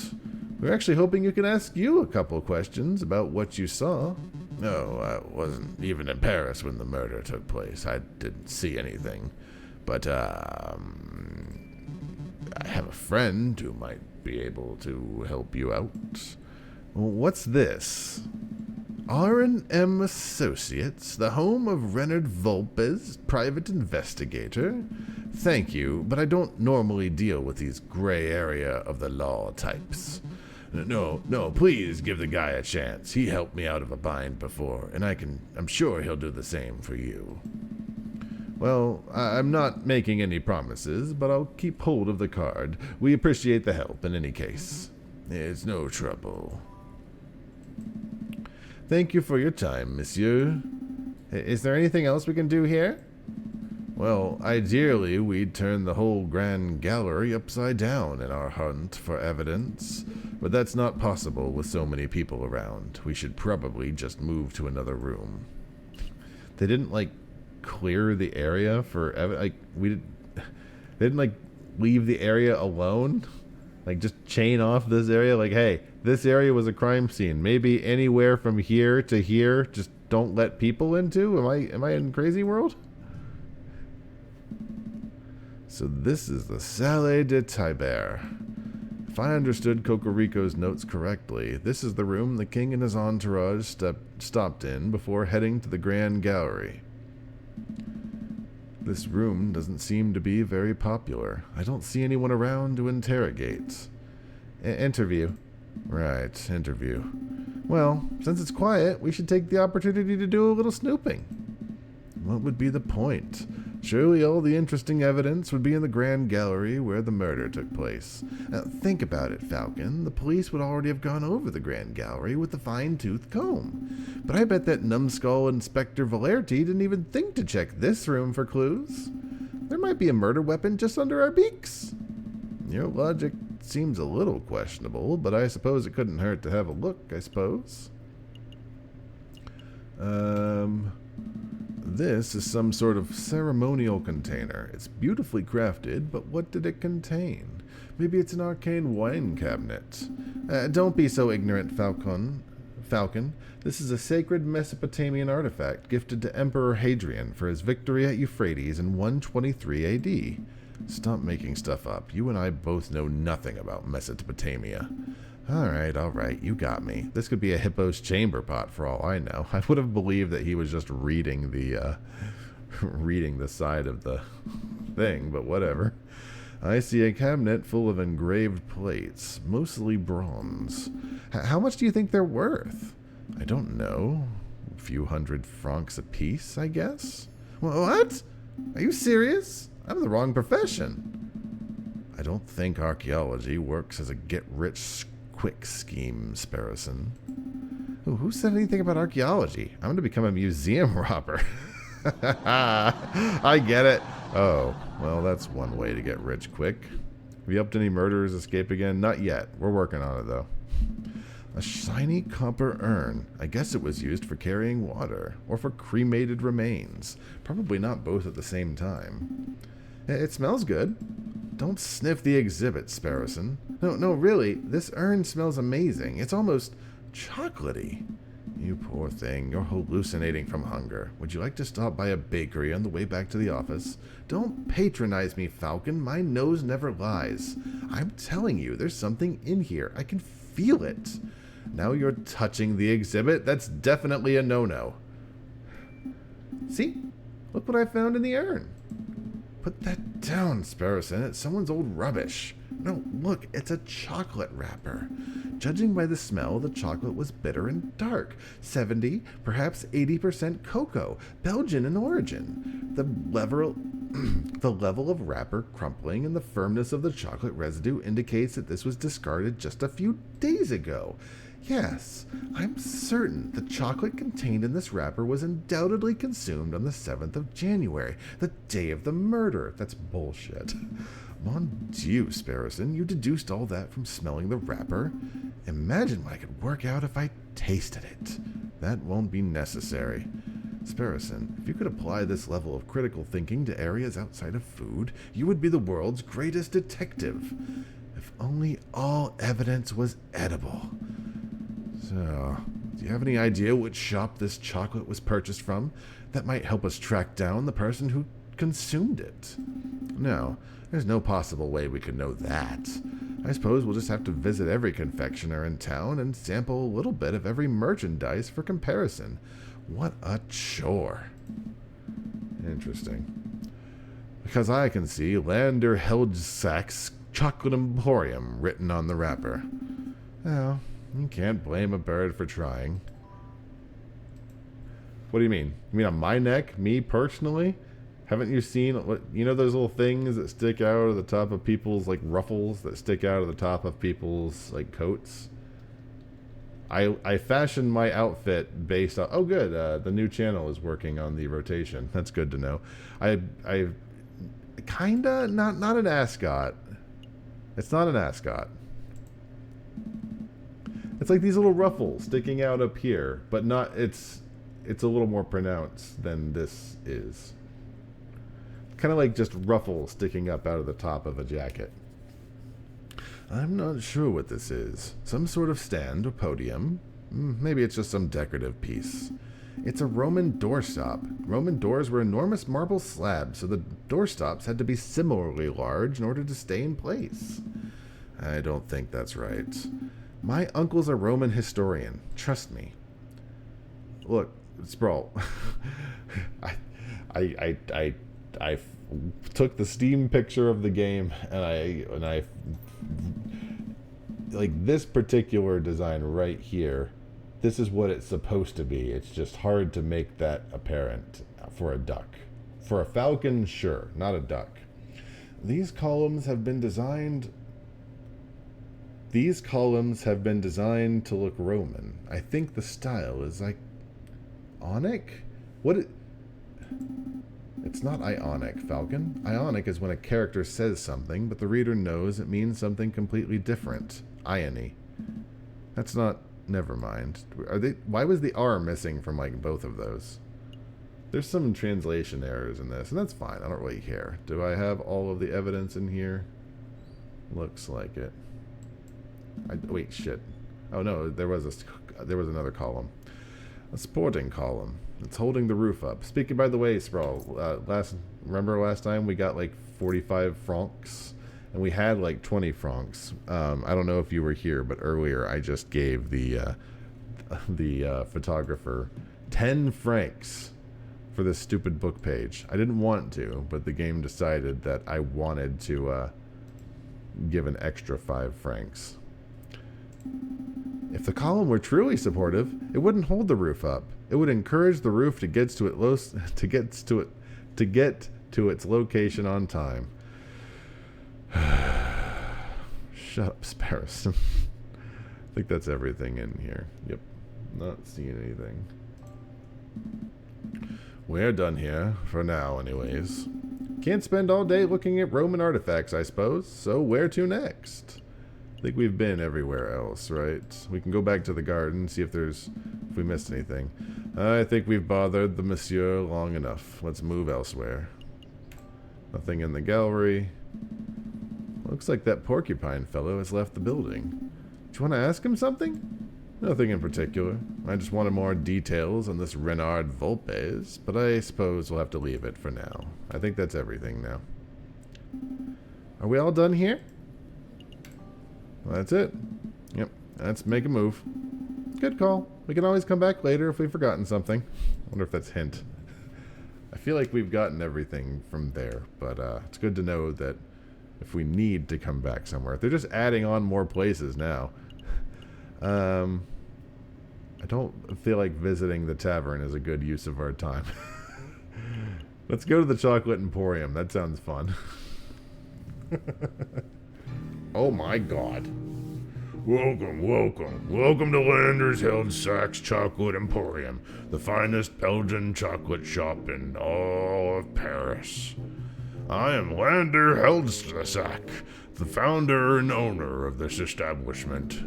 [SPEAKER 1] We're actually hoping you can ask you a couple questions about what you saw. No, I wasn't even in Paris when the murder took place. I didn't see anything. But, I have a friend who might be able to help you out. What's this? R&M Associates, the home of Renard Volpes, private investigator? Thank you, but I don't normally deal with these gray area of the law types. No, please give the guy a chance. He helped me out of a bind before, and I'm sure he'll do the same for you. Well, I'm not making any promises, but I'll keep hold of the card. We appreciate the help in any case. It's no trouble. Thank you for your time, monsieur. Is there anything else we can do here? Well, ideally, we'd turn the whole Grand Gallery upside down in our hunt for evidence, but that's not possible with so many people around. We should probably just move to another room. They didn't, clear the area for they didn't, leave the area alone? Just chain off this area? Hey, this area was a crime scene. Maybe anywhere from here to here, just don't let people into? Am I in Crazy World? So this is the Salle de Tiber. If I understood Cocorico's notes correctly, this is the room the king and his entourage stopped in before heading to the Grand Gallery. This room doesn't seem to be very popular. I don't see anyone around to interrogate. Interview. Right, interview. Well, since it's quiet, we should take the opportunity to do a little snooping. What would be the point? Surely all the interesting evidence would be in the Grand Gallery where the murder took place. Now, think about it, Falcon. The police would already have gone over the Grand Gallery with the fine-tooth comb. But I bet that numbskull Inspector Valerti didn't even think to check this room for clues. There might be a murder weapon just under our beaks. Your logic seems a little questionable, but I suppose it couldn't hurt to have a look, I suppose. This is some sort of ceremonial container. It's beautifully crafted, but what did it contain? Maybe it's an arcane wine cabinet. Don't be so ignorant, Falcon. This is a sacred Mesopotamian artifact gifted to Emperor Hadrian for his victory at Euphrates in 123 AD. Stop making stuff up. You and I both know nothing about Mesopotamia. Alright, you got me. This could be a hippo's chamber pot for all I know. I would have believed that he was just reading the, reading the side of the thing, but whatever. I see a cabinet full of engraved plates, mostly bronze. How much do you think they're worth? I don't know. A few hundred francs apiece, I guess? What? Are you serious? I'm in the wrong profession. I don't think archaeology works as a get-rich-quick scheme, Sparrowson. Ooh, who said anything about archaeology? I'm going to become a museum robber. I get it. Oh, well, that's one way to get rich quick. Have you helped any murderers escape again? Not yet. We're working on it, though. A shiny copper urn. I guess it was used for carrying water, or for cremated remains. Probably not both at the same time. It smells good. Don't sniff the exhibit, Sparrowson. No, really, this urn smells amazing. It's almost chocolatey. You poor thing, you're hallucinating from hunger. Would you like to stop by a bakery on the way back to the office? Don't patronize me, Falcon. My nose never lies. I'm telling you, there's something in here. I can feel it. Now you're touching the exhibit. That's definitely a no-no. See? Look what I found in the urn. Put that down, Sparrowson. It's someone's old rubbish. No, look, it's a chocolate wrapper. Judging by the smell, the chocolate was bitter and dark. 70, perhaps 80% cocoa, Belgian in origin. The level of wrapper crumpling and the firmness of the chocolate residue indicates that this was discarded just a few days ago. Yes, I'm certain the chocolate contained in this wrapper was undoubtedly consumed on the 7th of January, the day of the murder. That's bullshit. Mon Dieu, Sparrowson, you deduced all that from smelling the wrapper? Imagine what I could work out if I tasted it. That won't be necessary. Sparrowson, if you could apply this level of critical thinking to areas outside of food, you would be the world's greatest detective. If only all evidence was edible. So, do you have any idea which shop this chocolate was purchased from? That might help us track down the person who consumed it. No, there's no possible way we could know that. I suppose we'll just have to visit every confectioner in town and sample a little bit of every merchandise for comparison. What a chore. Interesting. Because I can see Lander Heldsack's Chocolate Emporium written on the wrapper. Well, you can't blame a bird for trying. What do you mean? You mean on my neck? Me personally? Haven't you seen, you know those little things that stick out of the top of people's, like, ruffles that stick out of the top of people's, like, coats? I fashioned my outfit based on, oh good, the new channel is working on the rotation. That's good to know. I kinda, not an ascot. It's not an ascot. It's like these little ruffles sticking out up here, but not, it's a little more pronounced than this is. Kind of like just ruffles sticking up out of the top of a jacket. I'm not sure what this is. Some sort of stand or podium. Maybe it's just some decorative piece. It's a Roman doorstop. Roman doors were enormous marble slabs, so the doorstops had to be similarly large in order to stay in place. I don't think that's right. My uncle's a Roman historian. Trust me. Look, Sprawl. I took the Steam picture of the game and I like this particular design right here. This is what it's supposed to be. It's just hard to make that apparent for a duck. For a falcon, sure, not a duck. These columns have been designed to look Roman. I think the style is like Ionic? It's not Ionic, Falcon. Ionic is when a character says something, but the reader knows it means something completely different. Iony. That's not... Never mind. Why was the R missing from, like, both of those? There's some translation errors in this, and that's fine. I don't really care. Do I have all of the evidence in here? Looks like it. Wait, shit. Oh, no, there was another column. A supporting column. It's holding the roof up. Speaking, by the way, Sprawl, remember last time we got like 45 francs? And we had like 20 francs. I don't know if you were here, but earlier I just gave the photographer 10 francs for this stupid book page. I didn't want to, but the game decided that I wanted to give an extra 5 francs. If the column were truly supportive, it wouldn't hold the roof up. It would encourage the roof to get to its location on time. Shut up, Sparrowson. I think that's everything in here. Yep. Not seeing anything. We're done here, for now anyways. Can't spend all day looking at Roman artifacts, I suppose, so where to next? I think we've been everywhere else, right? We can go back to the garden, see if we missed anything. I think we've bothered the monsieur long enough. Let's move elsewhere. Nothing in the gallery. Looks like that porcupine fellow has left the building. Do you want to ask him something? Nothing in particular. I just wanted more details on this Renard Volpes, but I suppose we'll have to leave it for now. I think that's everything now. Are we all done here? Well, that's it. Yep, let's make a move. Good call. We can always come back later if we've forgotten something. I wonder if that's a hint. I feel like we've gotten everything from there, but it's good to know that if we need to come back somewhere. They're just adding on more places now. I don't feel like visiting the tavern is a good use of our time. Let's go to the Chocolate Emporium. That sounds fun. Oh my god. Welcome to Landers Held-Sachs Chocolate Emporium, the finest Belgian chocolate shop in all of Paris. I am Lander Held-Sachs, the founder and owner of this establishment.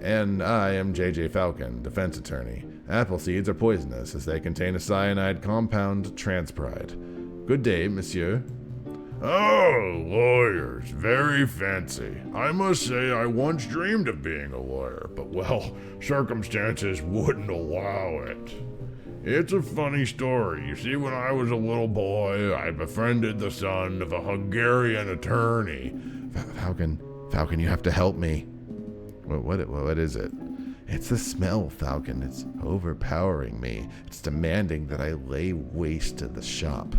[SPEAKER 1] And I am J.J. Falcon, defense attorney. Apple seeds are poisonous as they contain a cyanide compound, transpride. Good day, monsieur. Oh, lawyers, very fancy. I must say I once dreamed of being a lawyer, but well, circumstances wouldn't allow it. It's a funny story. You see, when I was a little boy, I befriended the son of a Hungarian attorney. Falcon, you have to help me. What is it? It's the smell, Falcon. It's overpowering me. It's demanding that I lay waste to the shop.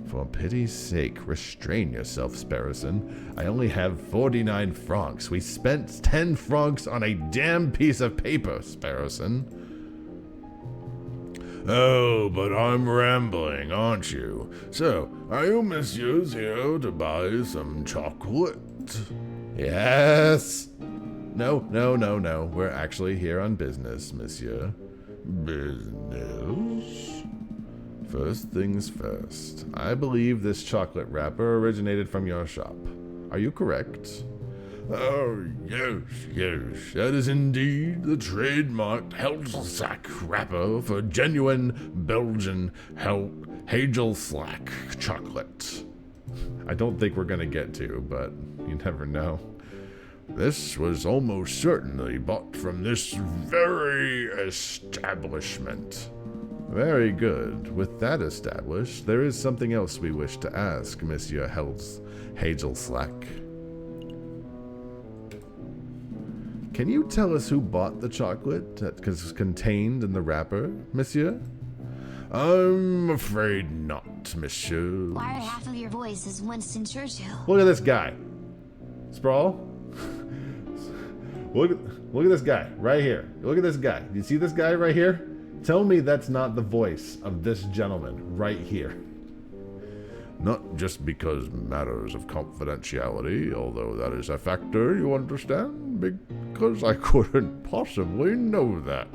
[SPEAKER 1] For pity's sake, restrain yourself, Sparrowson. I only have 49 francs. We spent 10 francs on a damn piece of paper, Sparrowson. Oh, but I'm rambling, aren't you? So, are you messieurs here to buy some chocolate? Yes. No. We're actually here on business, monsieur. Business? First things first. I believe this chocolate wrapper originated from your shop. Are you correct? Oh, yes. That is indeed the trademarked Held-Sachs wrapper for genuine Belgian Hagel-Slack chocolate. I don't think we're going to get to, but you never know. This was almost certainly bought from this very establishment. Very good. With that established, there is something else we wish to ask, Monsieur Hagel-Slack. Can you tell us who bought the chocolate that was contained in the wrapper, monsieur? I'm afraid not, monsieur.
[SPEAKER 2] Why are half of your voice is Winston Churchill?
[SPEAKER 1] Look at this guy. Sprawl? Look at this guy right here. Look at this guy. You see this guy right here? Tell me that's not the voice of this gentleman right here. Not just because matters of confidentiality, although that is a factor, you understand? Because I couldn't possibly know that.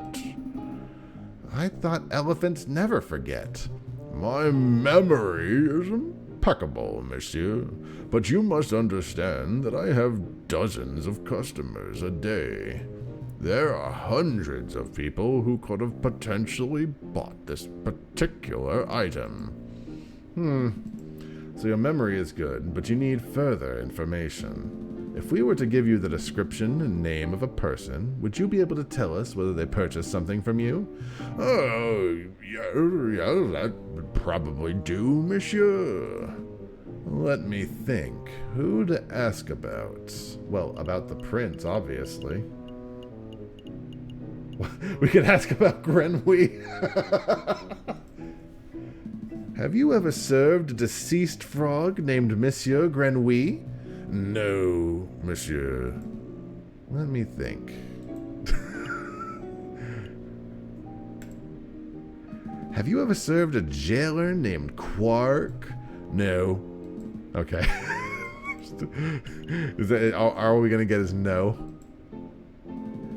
[SPEAKER 1] I thought elephants never forget. My memory is impeccable, monsieur. But you must understand that I have dozens of customers a day. There are hundreds of people who could have potentially bought this particular item. So your memory is good, but you need further information. If we were to give you the description and name of a person, would you be able to tell us whether they purchased something from you? Oh, yeah, that would probably do, monsieur. Let me think. Who to ask about? Well, about the prince, obviously. We could ask about Grenouille. Have you ever served a deceased frog named Monsieur Grenouille? No, monsieur. Let me think. Have you ever served a jailer named Quark? No. Okay. Are we going to get his no?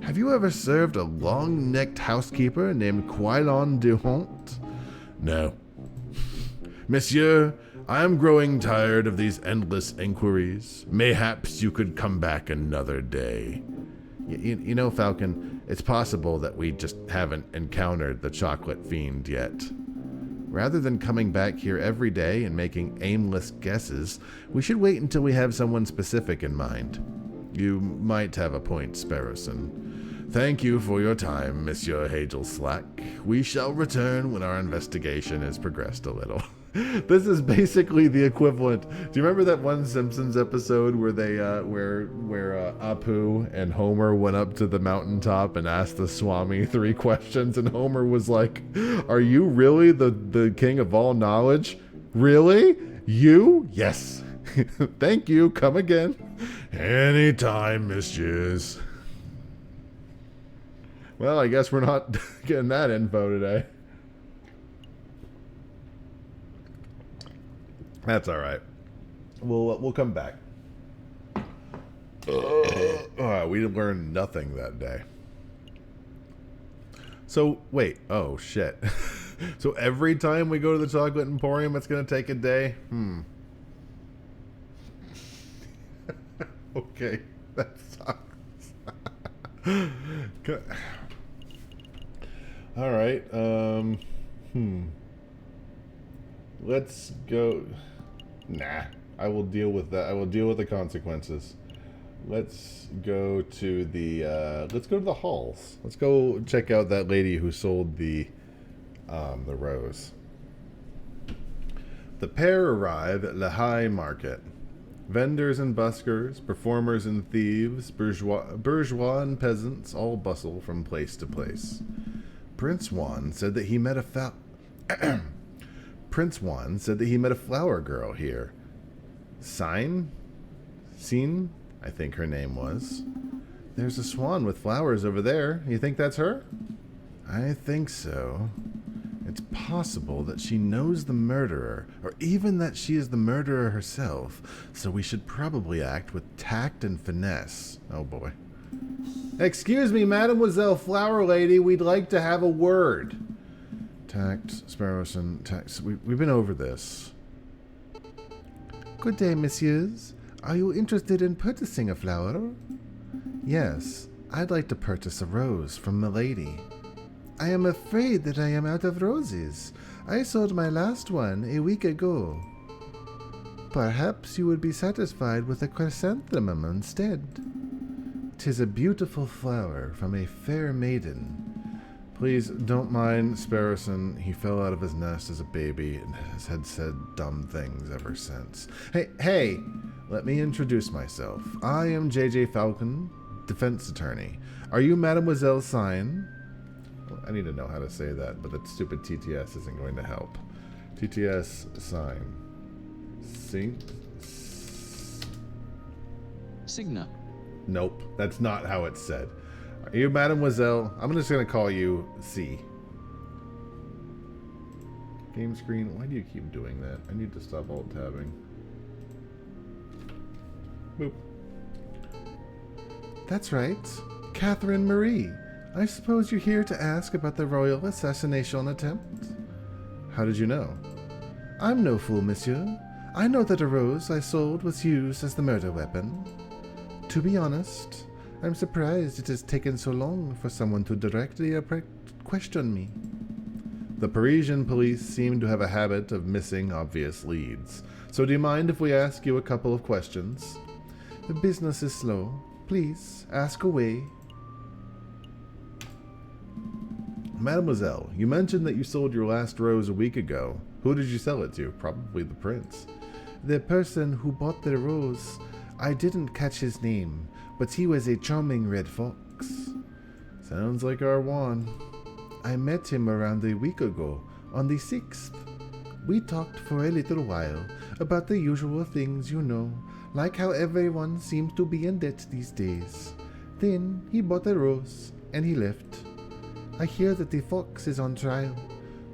[SPEAKER 1] Have you ever served a long-necked housekeeper named Quilon Duhont? No. Monsieur, I am growing tired of these endless inquiries. Mayhaps you could come back another day. You know, Falcon, it's possible that we just haven't encountered the chocolate fiend yet. Rather than coming back here every day and making aimless guesses, we should wait until we have someone specific in mind. You might have a point, Sparrowson. Thank you for your time, Monsieur Hagelslack. We shall return when our investigation has progressed a little. This is basically the equivalent. Do you remember that one Simpsons episode where they, where Apu and Homer went up to the mountaintop and asked the Swami 3 questions, and Homer was like, "Are you really the king of all knowledge? Really? You? Yes. Thank you. Come again. Anytime, messieurs." Well, I guess we're not getting that info today. That's all right. We'll come back. We learned nothing that day. So wait. Oh shit. So every time we go to the Chocolate Emporium, it's gonna take a day. Okay, that sucks. All right. Let's go. Nah, I will deal with that. I will deal with the consequences. Let's go to the halls. Let's go check out that lady who sold the rose. The pair arrive at the High Market. Vendors and buskers, performers and thieves, bourgeois and peasants all bustle from place to place. Prince Juan said that he met a flower girl here. Scene, I think her name was. There's a swan with flowers over there. You think that's her? I think so. It's possible that she knows the murderer, or even that she is the murderer herself, so we should probably act with tact and finesse. Oh boy. Excuse me, Mademoiselle Flower Lady, we'd like to have a word. Tact, Sparrowson, tact. We've been over this. Good day, messieurs. Are you interested in purchasing a flower? Yes, I'd like to purchase a rose from milady. I am afraid that I am out of roses. I sold my last one a week ago. Perhaps you would be satisfied with a chrysanthemum instead. 'Tis a beautiful flower from a fair maiden. Please don't mind Sparrowson. He fell out of his nest as a baby and had said dumb things ever since. Hey, let me introduce myself. I am J.J. Falcon, defense attorney. Are you Mademoiselle Sign? Well, I need to know how to say that, but that stupid TTS isn't going to help. TTS Sign.
[SPEAKER 3] Signa.
[SPEAKER 1] Nope, that's not how it's said. Are you Mademoiselle? I'm just going to call you C. Game screen. Why do you keep doing that? I need to stop alt-tabbing. Boop. That's right. Catherine Marie. I suppose you're here to ask about the royal assassination attempt? How did you know? I'm no fool, monsieur. I know that a rose I sold was used as the murder weapon. To be honest, I'm surprised it has taken so long for someone to directly question me. The Parisian police seem to have a habit of missing obvious leads. So do you mind if we ask you a couple of questions? The business is slow. Please, ask away. Mademoiselle, you mentioned that you sold your last rose a week ago. Who did you sell it to? Probably the prince. The person who bought the rose, I didn't catch his name, but he was a charming red fox. Sounds like our Juan. I met him around a week ago, on the 6th. We talked for a little while about the usual things you know, like how everyone seems to be in debt these days. Then he bought a rose, and he left. I hear that the fox is on trial,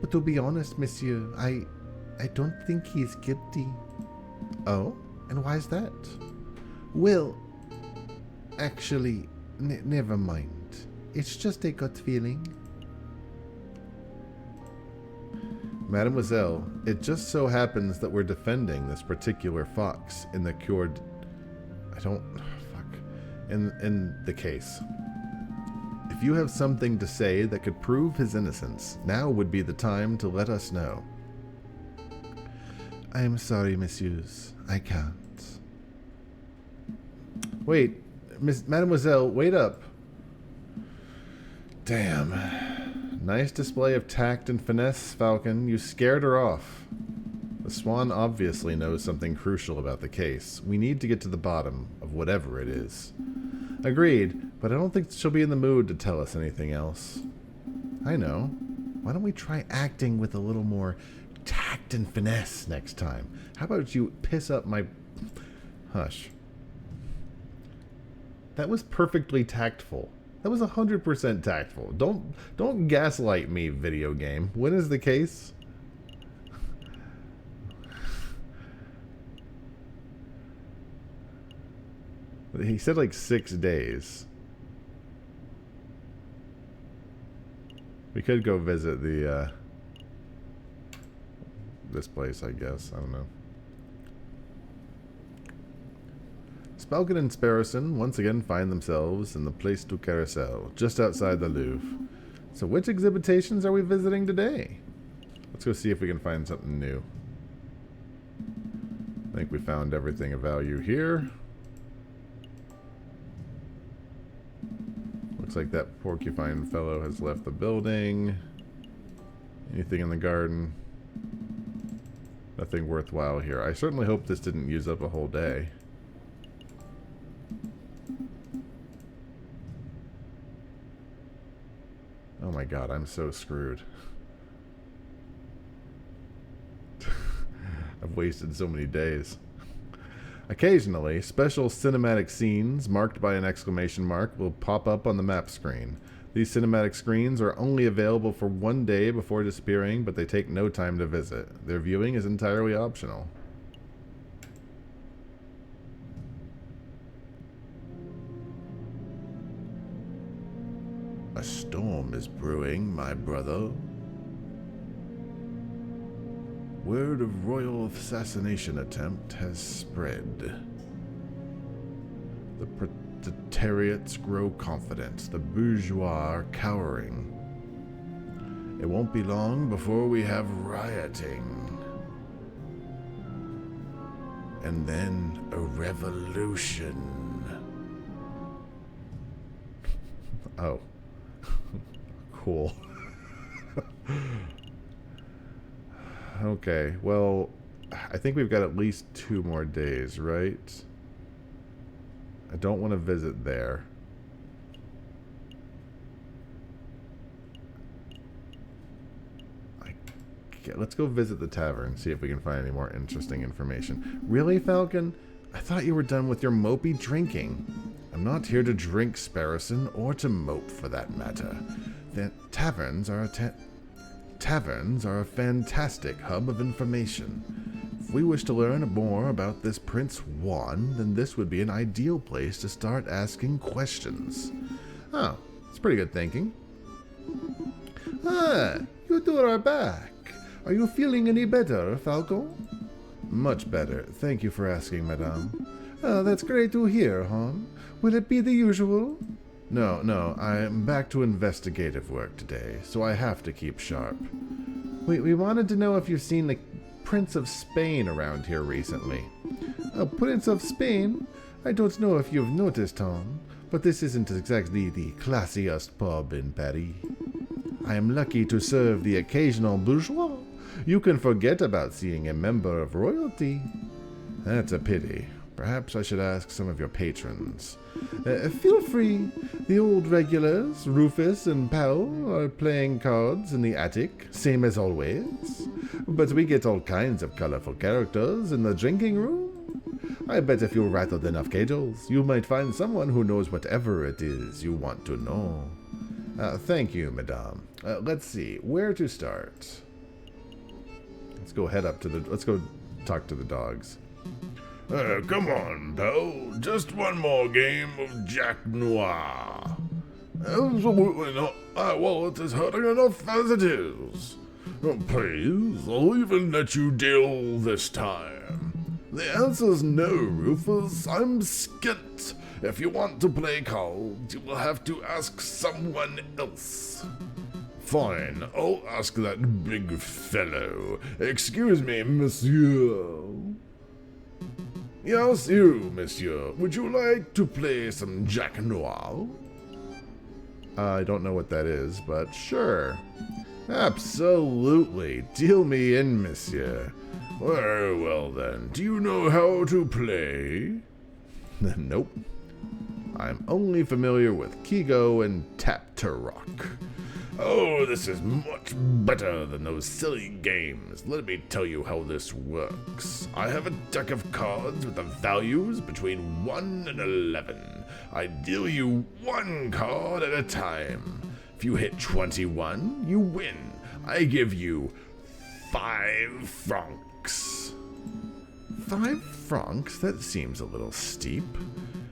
[SPEAKER 1] but to be honest, monsieur, I don't think he is guilty. Oh? And why's that? Well, actually, never mind. It's just a gut feeling. Mademoiselle, it just so happens that we're defending this particular fox in the cured... in the case. If you have something to say that could prove his innocence, now would be the time to let us know. I am sorry, messieurs. I can't. Wait, Mademoiselle, wait up. Damn. Nice display of tact and finesse, Falcon. You scared her off. The Swan obviously knows something crucial about the case. We need to get to the bottom of whatever it is. Agreed, but I don't think she'll be in the mood to tell us anything else. I know. Why don't we try acting with a little more tact and finesse next time? How about you piss up my... Hush. That was perfectly tactful. That was 100% tactful. Don't gaslight me, video game. When is the case? He said like 6 days. We could go visit the this place, I guess. I don't know. Spalkin and Sparrowson once again find themselves in the Place du Carousel, just outside the Louvre. So which exhibitations are we visiting today? Let's go see if we can find something new. I think we found everything of value here. Looks like that porcupine fellow has left the building. Anything in the garden? Nothing worthwhile here. I certainly hope this didn't use up a whole day. Oh my god, I'm so screwed. I've wasted so many days. Occasionally, special cinematic scenes marked by an exclamation mark will pop up on the map screen. These cinematic screens are only available for 1 day before disappearing, but they take no time to visit. Their viewing is entirely optional. A storm is brewing, my brother. Word of royal assassination attempt has spread. The proletariats grow confident. The bourgeois are cowering. It won't be long before we have rioting. And then a revolution. Oh. Cool. Okay, well, I think we've got at least 2 more days, right? I don't want to visit there. Let's go visit the tavern, see if we can find any more interesting information. Really, Falcon? I thought you were done with your mopey drinking. I'm not here to drink, Sparrowson, or to mope for that matter. The taverns are a fantastic hub of information. If we wish to learn more about this Prince Juan, then this would be an ideal place to start asking questions. Oh, it's pretty good thinking. Ah, you two are back. Are you feeling any better, Falco? Much better. Thank you for asking, madame. Oh, that's great to hear, hon. Will it be the usual? No, I'm back to investigative work today, so I have to keep sharp. We wanted to know if you've seen the Prince of Spain around here recently. A Prince of Spain? I don't know if you've noticed, Tom, but this isn't exactly the classiest pub in Paris. I am lucky to serve the occasional bourgeois. You can forget about seeing a member of royalty. That's a pity. Perhaps I should ask some of your patrons. Feel free. The old regulars, Rufus and Powell, are playing cards in the attic, same as always. But we get all kinds of colorful characters in the drinking room. I bet if you rattled enough cages, you might find someone who knows whatever it is you want to know. Thank you, madame. Let's see, where to start? Let's go talk to the dogs.
[SPEAKER 4] Come on, pal. Just one more game of Jack Noir. Absolutely not. My wallet is hurting enough as it is. Please, I'll even let you deal this time. The answer's no, Rufus. I'm skint. If you want to play cards, you will have to ask someone else. Fine, I'll ask that big fellow. Excuse me, monsieur. Yes, you, monsieur. Would you like to play some Jack Noir?
[SPEAKER 1] I don't know what that is, but sure. Absolutely. Deal me in, monsieur.
[SPEAKER 4] Very well, then. Do you know how to play?
[SPEAKER 1] Nope. I'm only familiar with Kigo and Tap to Rock.
[SPEAKER 4] Oh, this is much better than those silly games. Let me tell you how this works. I have a deck of cards with the values between 1 and 11. I deal you one card at a time. If you hit 21, you win. I give you 5 francs.
[SPEAKER 1] 5 francs? That seems a little steep.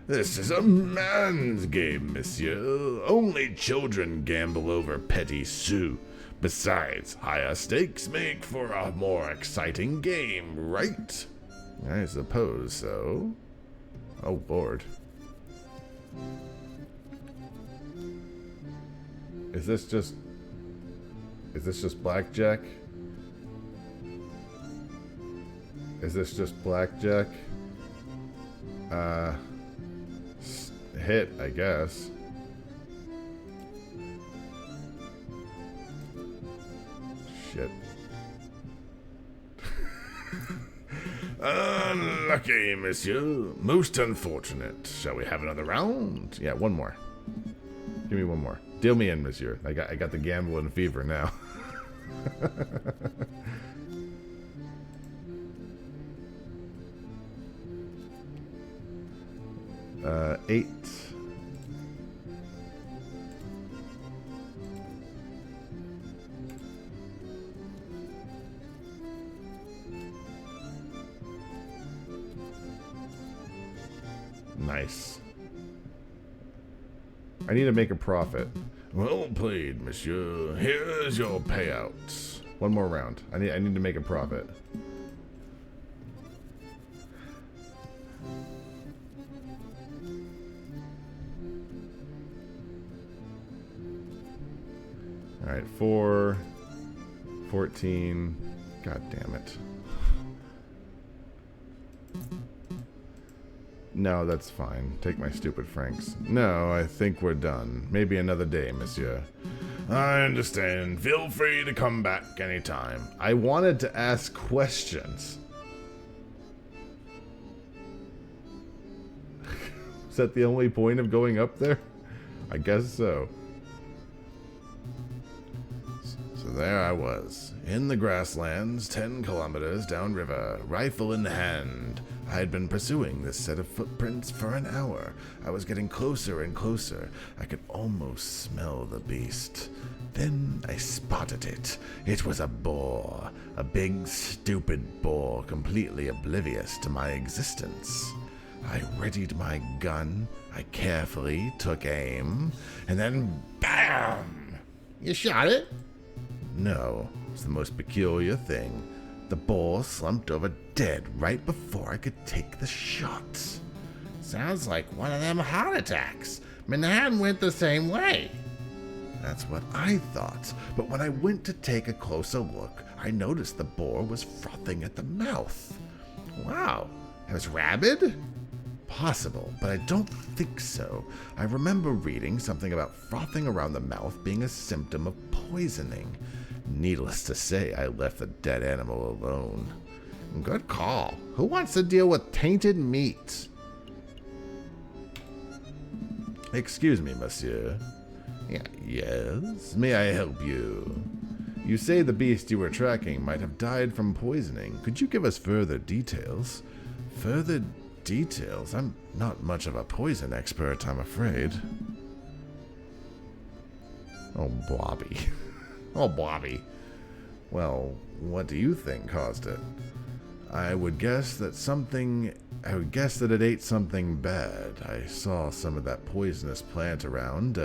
[SPEAKER 4] This is a man's game, monsieur. Only children gamble over petty sous. Besides, higher stakes make for a more exciting game, right?
[SPEAKER 1] I suppose so. Oh, Lord. Is this just blackjack? Is this just blackjack? Hit, I guess. Shit.
[SPEAKER 4] Unlucky, monsieur. Most unfortunate. Shall we have another round?
[SPEAKER 1] Yeah, one more. Give me one more. Deal me in, monsieur. I got the gambling fever now. 8. Nice. I need to make a profit.
[SPEAKER 4] Well played, monsieur. Here's your payout.
[SPEAKER 1] One more round. I need to make a profit. All right, 4, 14. God damn it. No, that's fine. Take my stupid francs. No, I think we're done. Maybe another day, monsieur.
[SPEAKER 4] I understand. Feel free to come back anytime.
[SPEAKER 1] I wanted to ask questions. Is that the only point of going up there? I guess so.
[SPEAKER 4] So there I was, in the grasslands, 10 kilometers downriver, rifle in hand. I had been pursuing this set of footprints for an hour. I was getting closer and closer. I could almost smell the beast. Then I spotted it. It was a boar. A big, stupid boar, completely oblivious to my existence. I readied my gun. I carefully took aim. And then, BAM!
[SPEAKER 1] You shot it?
[SPEAKER 4] No, it's the most peculiar thing. The boar slumped over dead right before I could take the shot.
[SPEAKER 5] Sounds like one of them heart attacks. Manhattan went the same way.
[SPEAKER 4] That's what I thought, but when I went to take a closer look, I noticed the boar was frothing at the mouth.
[SPEAKER 5] Wow, it was rabid?
[SPEAKER 4] possible, but I don't think so. I remember reading something about frothing around the mouth being a symptom of poisoning. Needless to say, I left the dead animal alone.
[SPEAKER 5] Good call. Who wants to deal with tainted meat?
[SPEAKER 4] Excuse me, monsieur. Yes? May I help you? You say the beast you were tracking might have died from poisoning. Could you give us further details? Further details? I'm not much of a poison expert, I'm afraid. Oh, Blobby. Oh, Blobby. Well, what do you think caused it? I would guess that it ate something bad. I saw some of that poisonous plant around.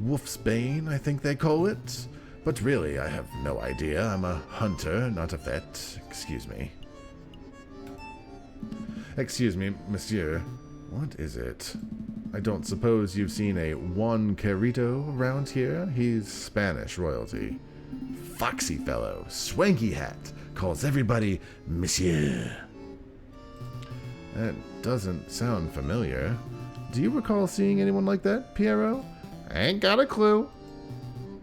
[SPEAKER 4] Wolf's Bane, I think they call it. But really, I have no idea. I'm a hunter, not a vet. Excuse me. Excuse me, monsieur. What is it? I don't suppose you've seen a Juan Carrito around here? He's Spanish royalty. Foxy fellow, swanky hat, calls everybody monsieur. That doesn't sound familiar. Do you recall seeing anyone like that, Pierrot?
[SPEAKER 5] I ain't got a clue.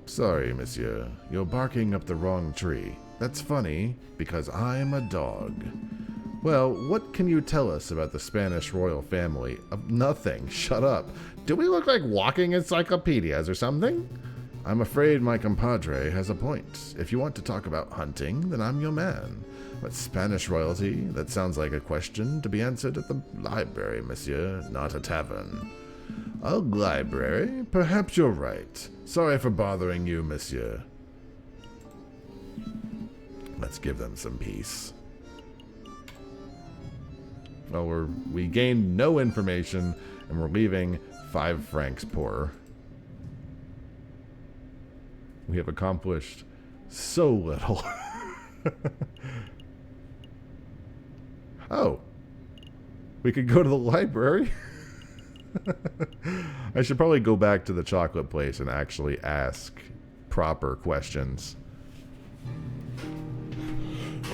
[SPEAKER 4] Sorry, monsieur. You're barking up the wrong tree. That's funny, because I'm a dog. Well, what can you tell us about the Spanish royal family? Nothing. Shut up.
[SPEAKER 5] Do we look like walking encyclopedias or something?
[SPEAKER 4] I'm afraid my compadre has a point. If you want to talk about hunting, then I'm your man. But Spanish royalty? That sounds like a question to be answered at the library, monsieur, not a tavern. A library? Perhaps you're right. Sorry for bothering you, monsieur. Let's give them some peace. Well, we gained no information, and we're leaving 5 francs poorer. We have accomplished so little. Oh. We could go to the library? I should probably go back to the chocolate place and actually ask proper questions.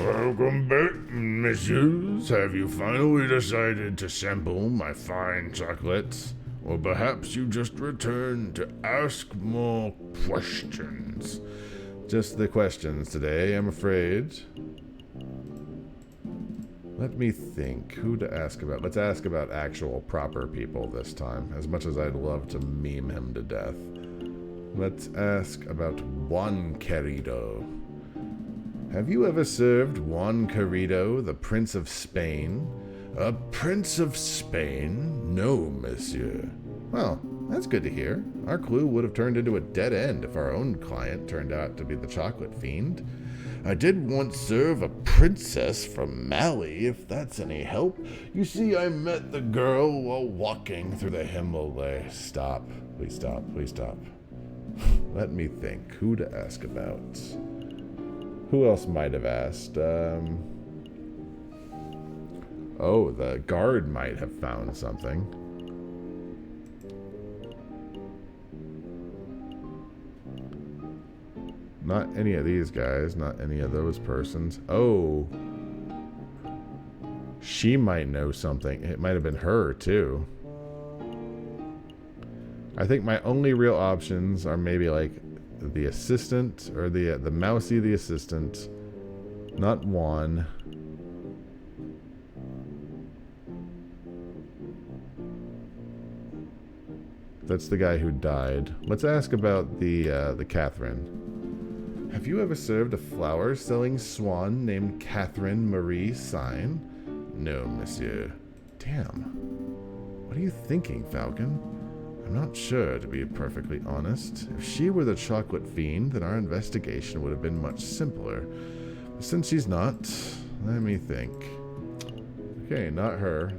[SPEAKER 6] Welcome back, messieurs. Have you finally decided to sample my fine chocolates? Or perhaps you just returned to ask more questions?
[SPEAKER 4] Just the questions today, I'm afraid. Let me think. Who to ask about? Let's ask about actual proper people this time, as much as I'd love to meme him to death. Let's ask about Juan Querido. Have you ever served Juan Querido, the Prince of Spain?
[SPEAKER 6] A Prince of Spain? No, monsieur.
[SPEAKER 4] Well, that's good to hear. Our clue would have turned into a dead end if our own client turned out to be the chocolate fiend.
[SPEAKER 6] I did once serve a princess from Mali, if that's any help. You see, I met the girl while walking through the Himalayas.
[SPEAKER 4] Stop. Please stop. Please stop. Let me think. Who to ask about? Who else might have asked? Oh, the guard might have found something. Not any of these guys, not any of those persons. Oh. She might know something. It might have been her, too. I think my only real options are maybe like the assistant or the mousy, the assistant. Not Juan. That's the guy who died. Let's ask about the Catherine. Have you ever served a flower-selling swan named Catherine Marie Sign?
[SPEAKER 6] No, monsieur.
[SPEAKER 4] Damn. What are you thinking, Falcon? I'm not sure, to be perfectly honest. If she were the chocolate fiend, then our investigation would have been much simpler. But since she's not, let me think. Okay, not her.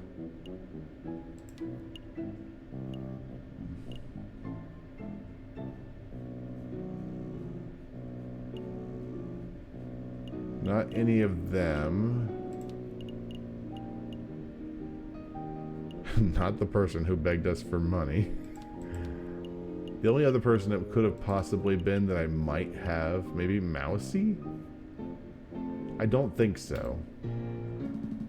[SPEAKER 4] Not any of them. Not the person who begged us for money. The only other person it could have possibly been that I might have, maybe Mousy? I don't think so.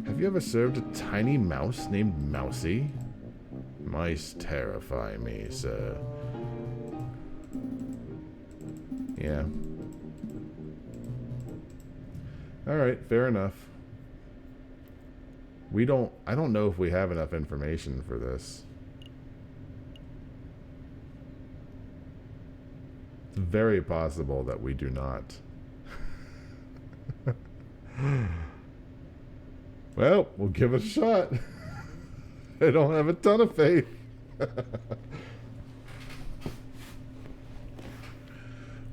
[SPEAKER 1] Have you ever served a tiny mouse named Mousy? Mice terrify me, sir. Yeah. Alright, fair enough. I don't know if we have enough information for this. It's very possible that we do not. Well, we'll give it a shot. I don't have a ton of faith.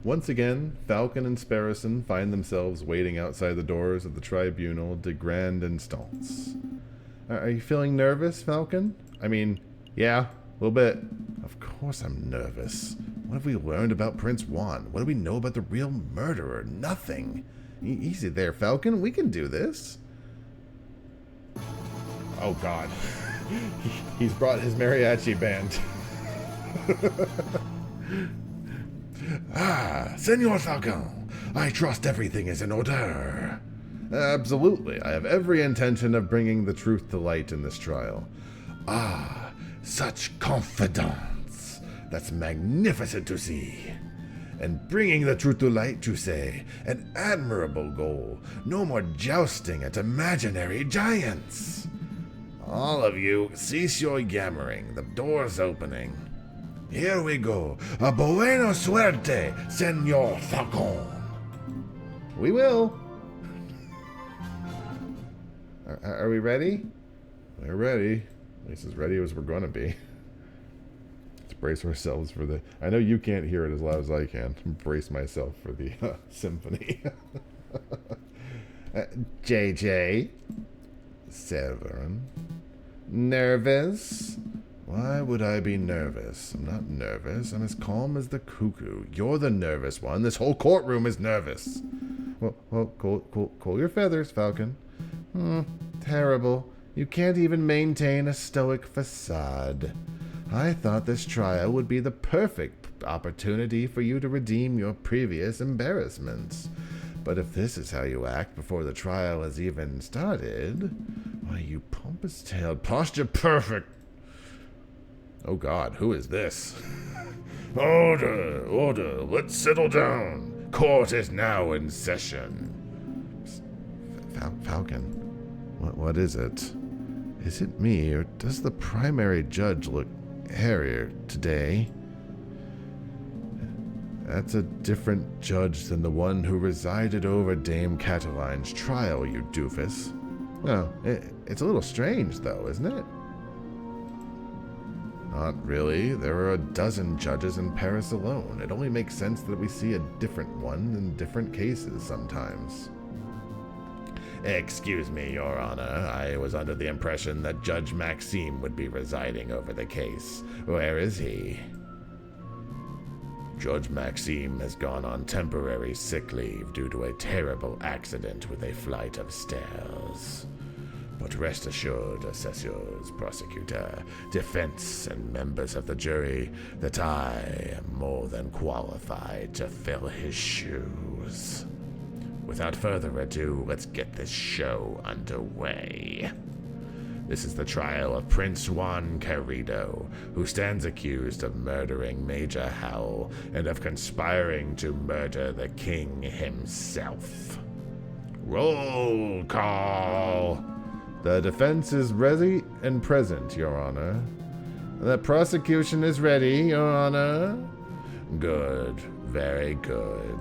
[SPEAKER 1] Once again, Falcon and Sparrowson find themselves waiting outside the doors of the Tribunal de Grande Instance. Are you feeling nervous, Falcon? I mean, yeah, a little bit. Of course I'm nervous. What have we learned about Prince Juan? What do we know about the real murderer? Nothing. Easy there, Falcon. We can do this. Oh, God. He's brought his mariachi band.
[SPEAKER 4] Ah, Senor Falcon, I trust everything is in order.
[SPEAKER 1] Absolutely. I have every intention of bringing the truth to light in this trial.
[SPEAKER 4] Ah, such confidence. That's magnificent to see. And bringing the truth to light, you say, an admirable goal. No more jousting at imaginary giants. All of you, cease your yammering. The door's opening. Here we go. A buena suerte, Senor Falcon.
[SPEAKER 1] We will. Are we ready? We're ready. At least as ready as we're going to be. Let's brace ourselves for the... I know you can't hear it as loud as I can. Brace myself for the symphony. JJ. Severin. Nervous? Why would I be nervous? I'm not nervous. I'm as calm as the cuckoo. You're the nervous one. This whole courtroom is nervous. Well, cool your feathers, Falcon. Terrible. You can't even maintain a stoic facade. I thought this trial would be the perfect opportunity for you to redeem your previous embarrassments. But if this is how you act before the trial has even started, why, you pompous-tailed, posture-perfect... Oh, God, who is this?
[SPEAKER 6] Order. Let's settle down. Court is now in session.
[SPEAKER 1] Falcon, what is it? Is it me, or does the primary judge look hairier today? That's a different judge than the one who resided over Dame Cataline's trial, you doofus. Oh, it's a little strange, though, isn't it? Not really. There are a dozen judges in Paris alone. It only makes sense that we see a different one in different cases sometimes.
[SPEAKER 4] Excuse me, Your Honor. I was under the impression that Judge Maxime would be residing over the case. Where is he? Judge Maxime has gone on temporary sick leave due to a terrible accident with a flight of stairs. But rest assured, assessors, prosecutor, defense, and members of the jury, that I am more than qualified to fill his shoes. Without further ado, let's get this show underway. This is the trial of Prince Juan Querido, who stands accused of murdering Major Howell and of conspiring to murder the king himself. Roll call!
[SPEAKER 1] The defense is ready and present, Your Honor. The prosecution is ready, Your Honor.
[SPEAKER 4] Good, very good.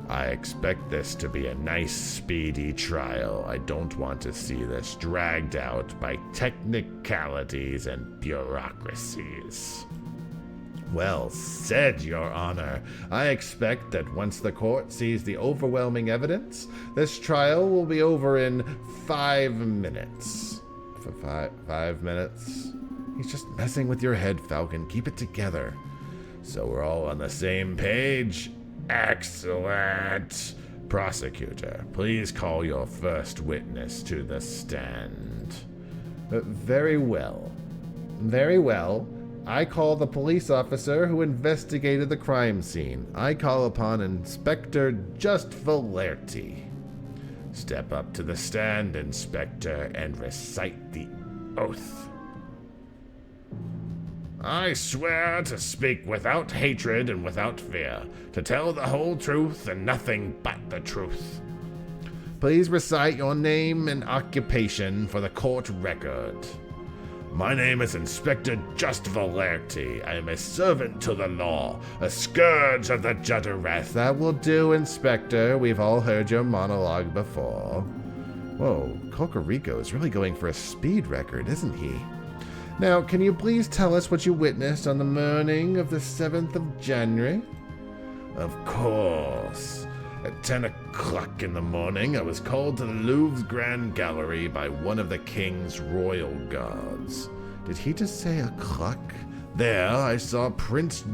[SPEAKER 4] I expect this to be a nice, speedy trial. I don't want to see this dragged out by technicalities and bureaucracies. Well said, Your Honor. I expect that once the court sees the overwhelming evidence, this trial will be over in 5 minutes. For 5 minutes? He's just messing with your head, Falcon. Keep it together. So we're all on the same page? Excellent. Prosecutor, please call your first witness to the stand.
[SPEAKER 1] Very well. Very well. I call the police officer who investigated the crime scene. I call upon Inspector Just Valerti.
[SPEAKER 4] Step up to the stand, Inspector, and recite the oath. I swear to speak without hatred and without fear, to tell the whole truth and nothing but the truth. Please recite your name and occupation for the court record. My name is Inspector Just Valerti. I am a servant to the law, a scourge of the Juttereth. That will do, Inspector. We've all heard your monologue before. Whoa, Cocorico is really going for a speed record, isn't he? Now, can you please tell us what you witnessed on the morning of the 7th of January? Of course. At 10 o'clock in the morning, I was called to the Louvre's Grand Gallery by one of the king's royal guards. Did he just say o'clock? There, I saw Prince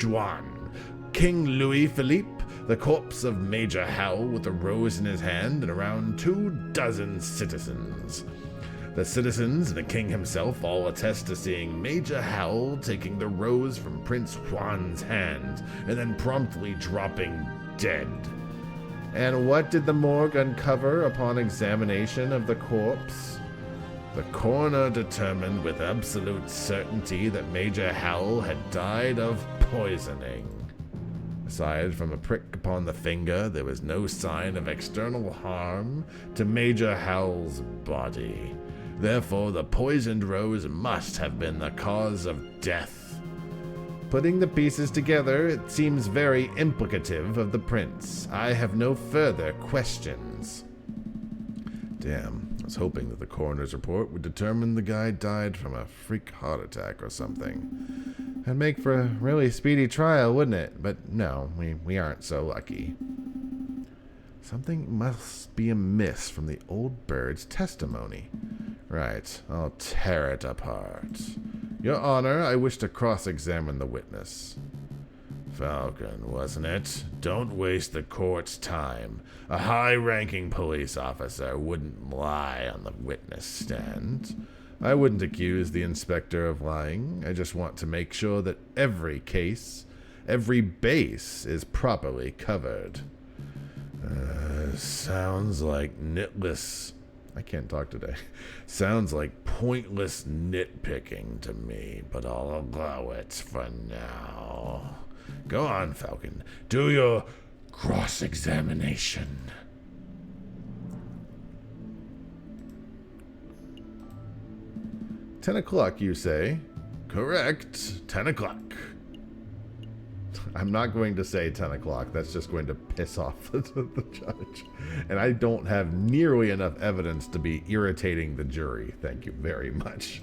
[SPEAKER 4] Juan, King Louis Philippe, the corpse of Major Howell with a rose in his hand, and around 24 citizens. The citizens and the king himself all attest to seeing Major Howell taking the rose from Prince Juan's hand and then promptly dropping dead. And what did the morgue uncover upon examination of the corpse? The coroner determined with absolute certainty that Major Howell had died of poisoning. Aside from a prick upon the finger, there was no sign of external harm to Major Howell's body. Therefore, the poisoned rose must have been the cause of death. Putting the pieces together, it seems very implicative of the prince. I have no further questions. Damn, I was hoping that the coroner's report would determine the guy died from a freak heart attack or something. That'd make for a really speedy trial, wouldn't it? But no, we aren't so lucky. Something must be amiss from the old bird's testimony. Right, I'll tear it apart. Your Honor, I wish to cross-examine the witness. Falcon, wasn't it? Don't waste the court's time. A high-ranking police officer wouldn't lie on the witness stand. I wouldn't accuse the inspector of lying. I just want to make sure that every case, every base is properly covered. Sounds like nitless. I can't talk today. Sounds like pointless nitpicking to me, but I'll allow it for now. Go on, Falcon. Do your cross-examination. 10 o'clock, you say? Correct. 10 o'clock. I'm not going to say 10 o'clock. That's just going to piss off the judge. And I don't have nearly enough evidence to be irritating the jury. Thank you very much.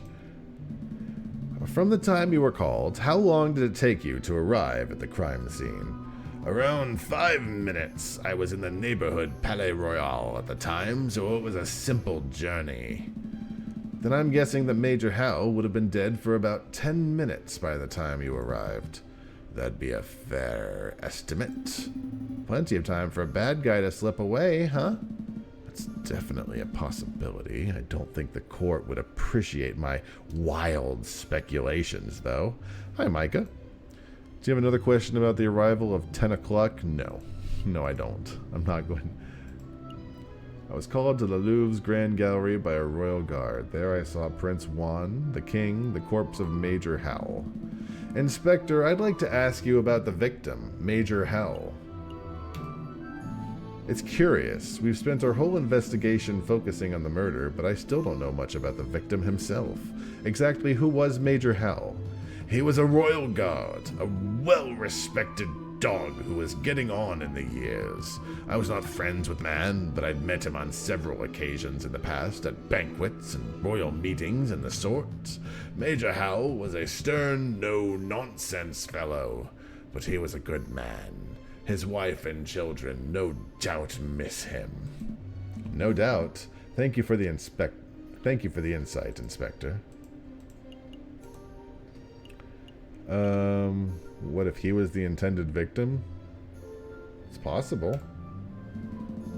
[SPEAKER 4] From the time you were called, how long did it take you to arrive at the crime scene? Around 5 minutes. I was in the neighborhood Palais Royal at the time, so it was a simple journey. Then I'm guessing that Major Howell would have been dead for about 10 minutes by the time you arrived. That'd be a fair estimate. Plenty of time for a bad guy to slip away, huh? That's definitely a possibility. I don't think the court would appreciate my wild speculations, though. Hi, Micah. Do you have another question about the arrival of 10 o'clock? No. No, I don't. I'm not going... I was called to the Louvre's Grand Gallery by a royal guard. There I saw Prince Juan, the king, the corpse of Major Howell. Inspector, I'd like to ask you about the victim, Major Howell. It's curious. We've spent our whole investigation focusing on the murder, but I still don't know much about the victim himself. Exactly who was Major Howell? He was a royal guard, a well-respected dog who was getting on in the years. I was not friends with the man, but I'd met him on several occasions in the past, at banquets and royal meetings and the sort. Major Howell was a stern, no-nonsense fellow, but he was a good man. His wife and children no doubt miss him. No doubt. Thank you for the insight, Inspector. What if he was the intended victim? It's possible.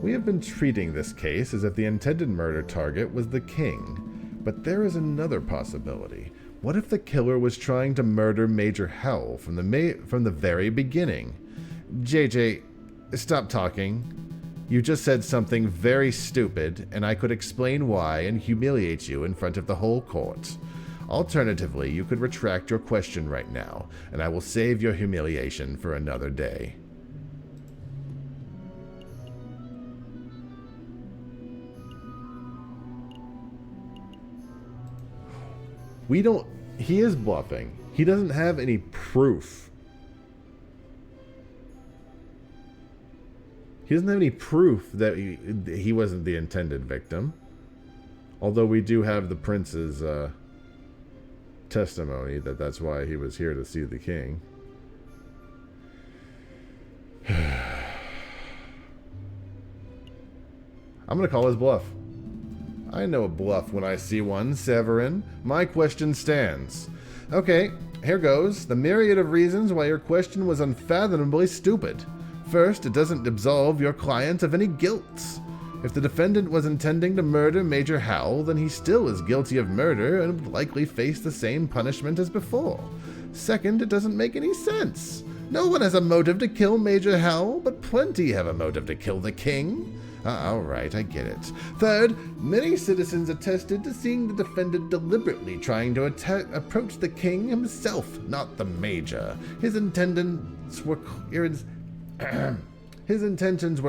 [SPEAKER 4] We have been treating this case as if the intended murder target was the king, but there is another possibility. What if the killer was trying to murder Major Howell from the very beginning? JJ, stop talking.
[SPEAKER 1] You just said something very stupid, and I could explain why and humiliate you in front of the whole court. Alternatively, you could retract your question right now, and I will save your humiliation for another day. He is bluffing. He doesn't have any proof. He doesn't have any proof that he wasn't the intended victim. Although we do have the prince's testimony that that's why he was here to see the king. I'm going to call his bluff. I know a bluff when I see one, Severin. My question stands. Okay, here goes. The myriad of reasons why your question was unfathomably stupid. First, it doesn't absolve your client of any guilt. If the defendant was intending to murder Major Howell, then he still is guilty of murder and would likely face the same punishment as before. Second, it doesn't make any sense. No one has a motive to kill Major Howell, but plenty have a motive to kill the king. All right, I get it. Third, many citizens attested to seeing the defendant deliberately trying to approach the king himself, not the major. His intentions were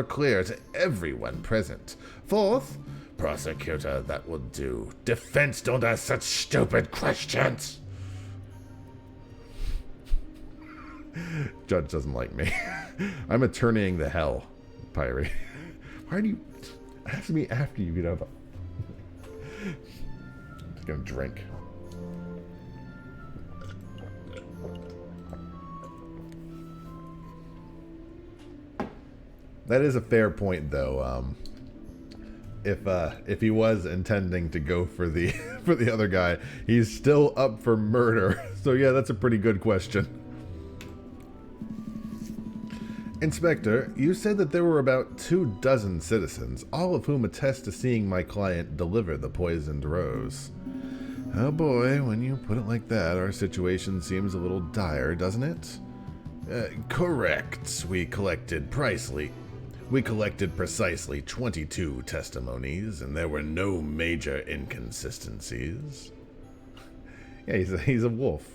[SPEAKER 1] clear to everyone present. Fourth,
[SPEAKER 5] Prosecutor, that will do. Defense don't ask such stupid questions.
[SPEAKER 1] Judge doesn't like me. I'm attorneying the hell, Pyrie. Why do you ask me after you get up? I'm just gonna drink. That is a fair point, though. If he was intending to go for the for the other guy, he's still up for murder. So yeah, that's a pretty good question. Inspector, you said that there were about 24 citizens, all of whom attest to seeing my client deliver the poisoned rose. Oh boy, when you put it like that, our situation seems a little dire, doesn't it?
[SPEAKER 5] Correct. We collected precisely 22 testimonies, and there were no major inconsistencies.
[SPEAKER 1] Yeah, he's a wolf.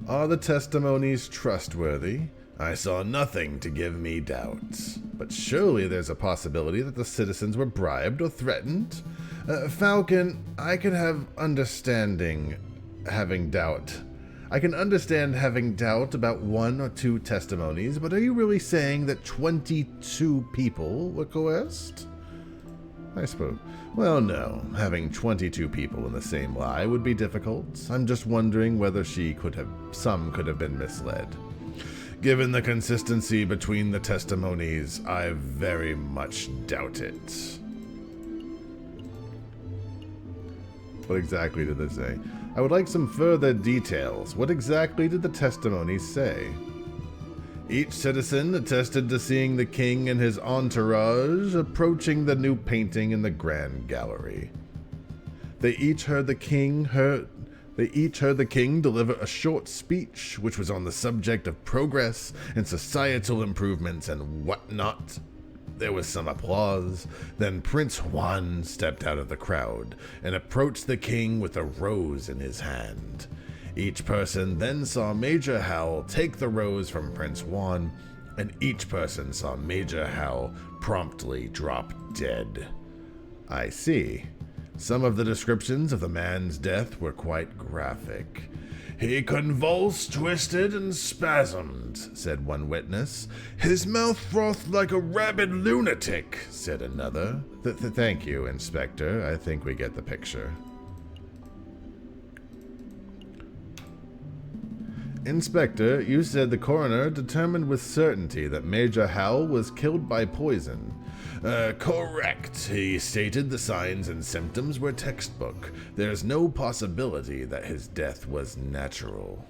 [SPEAKER 5] Are the testimonies trustworthy? I saw nothing to give me doubts.
[SPEAKER 1] But surely there's a possibility that the citizens were bribed or threatened? Falcon, I can understand having doubt about 1 or 2 testimonies, but are you really saying that 22 people were coerced? I suppose. Well, no. Having 22 people in the same lie would be difficult. I'm just wondering whether some could have been misled.
[SPEAKER 5] Given the consistency between the testimonies, I very much doubt it.
[SPEAKER 1] What exactly did they say? I would like some further details. What exactly did the testimonies say?
[SPEAKER 5] Each citizen attested to seeing the king and his entourage approaching the new painting in the Grand Gallery.
[SPEAKER 1] They each heard the king deliver a short speech, which was on the subject of progress and societal improvements and whatnot.
[SPEAKER 5] There was some applause. Then Prince Juan stepped out of the crowd and approached the king with a rose in his hand. Each person then saw Major Howell take the rose from Prince Juan, and each person saw Major Howell promptly drop dead.
[SPEAKER 1] I see.
[SPEAKER 5] Some of the descriptions of the man's death were quite graphic. He convulsed, twisted, and spasmed, said one witness. His mouth frothed like a rabid lunatic, said another.
[SPEAKER 1] Thank you, Inspector. I think we get the picture. Inspector, you said the coroner determined with certainty that Major Howell was killed by poison.
[SPEAKER 5] Correct. He stated the signs and symptoms were textbook. There's no possibility that his death was natural.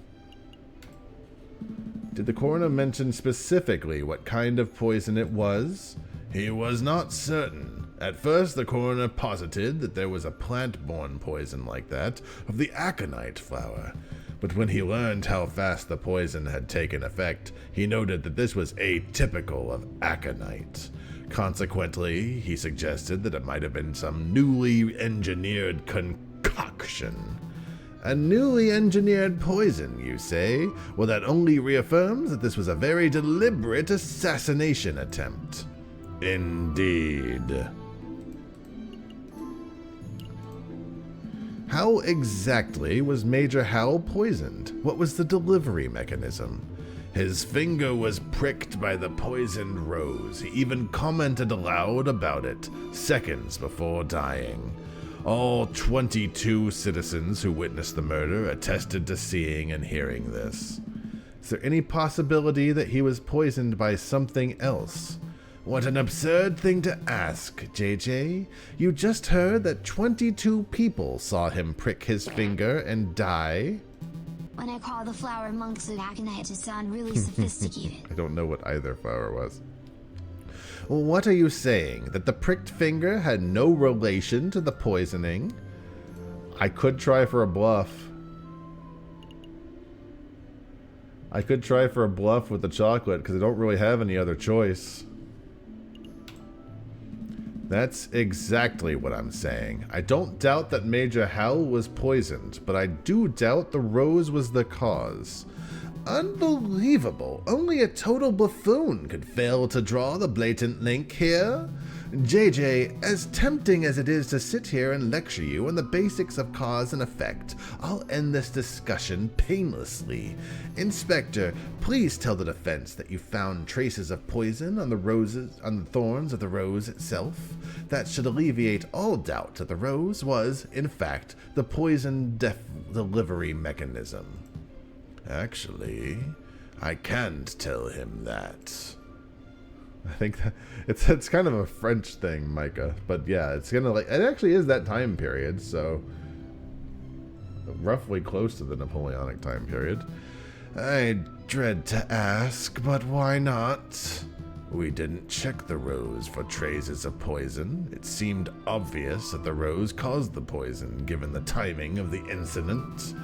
[SPEAKER 1] Did the coroner mention specifically what kind of poison it was?
[SPEAKER 5] He was not certain. At first, the coroner posited that there was a plant-borne poison like that of the aconite flower. But when he learned how fast the poison had taken effect, he noted that this was atypical of aconite. Consequently, he suggested that it might have been some newly engineered concoction. A newly engineered poison, you say? Well, that only reaffirms that this was a very deliberate assassination attempt. Indeed. How exactly was Major Howell poisoned? What was the delivery mechanism? His finger was pricked by the poisoned rose. He even commented aloud about it, seconds before dying. All 22 citizens who witnessed the murder attested to seeing and hearing this. Is there any possibility that he was poisoned by something else? What an absurd thing to ask, JJ. You just heard that 22 people saw him prick his finger and die?
[SPEAKER 2] When I call the flower monks of aconite to sound really sophisticated.
[SPEAKER 1] I don't know what either flower was.
[SPEAKER 5] What are you saying? That the pricked finger had no relation to the poisoning?
[SPEAKER 1] I could try for a bluff. I could try for a bluff with the chocolate because I don't really have any other choice.
[SPEAKER 5] That's exactly what I'm saying. I don't doubt that Major Howell was poisoned, but I do doubt the rose was the cause. Unbelievable. Only a total buffoon could fail to draw the blatant link here. JJ, as tempting as it is to sit here and lecture you on the basics of cause and effect, I'll end this discussion painlessly. Inspector, please tell the defense that you found traces of poison on the thorns of the rose itself. That should alleviate all doubt that the rose was, in fact, the poison delivery mechanism. Actually, I can't tell him that.
[SPEAKER 1] I think that it's kind of a French thing, Micah. But yeah, it's gonna it actually is that time period, so roughly close to the Napoleonic time period.
[SPEAKER 5] I dread to ask, but why not? We didn't check the rose for traces of poison. It seemed obvious that the rose caused the poison, given the timing of the incident.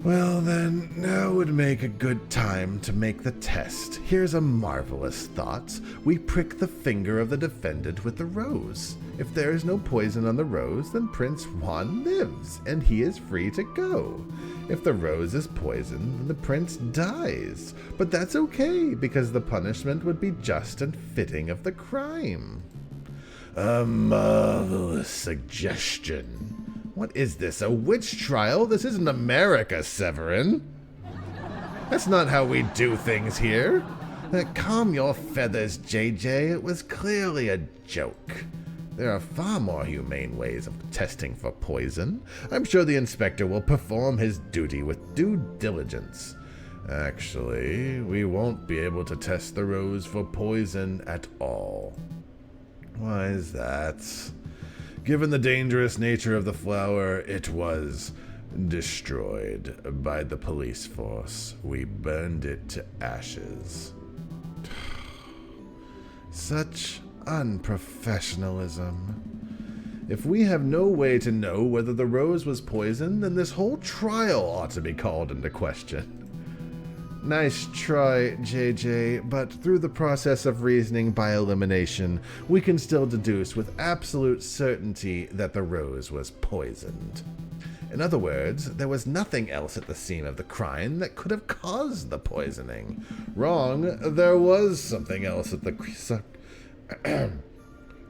[SPEAKER 5] Well then, now would make a good time to make the test. Here's a marvelous thought. We prick the finger of the defendant with the rose. If there is no poison on the rose, then Prince Juan lives, and he is free to go. If the rose is poisoned, then the prince dies. But that's okay, because the punishment would be just and fitting of the crime. A marvelous suggestion. What is this, a witch trial? This isn't America, Severin. That's not how we do things here. Calm your feathers, JJ. It was clearly a joke. There are far more humane ways of testing for poison. I'm sure the inspector will perform his duty with due diligence. Actually, we won't be able to test the rose for poison at all. Why is that? Given the dangerous nature of the flower, it was destroyed by the police force. We burned it to ashes. Such unprofessionalism. If we have no way to know whether the rose was poisoned, then this whole trial ought to be called into question. Nice try, JJ, but through the process of reasoning by elimination, we can still deduce with absolute certainty that the rose was poisoned. In other words, there was nothing else at the scene of the crime that could have caused the poisoning. Wrong, there was something else at the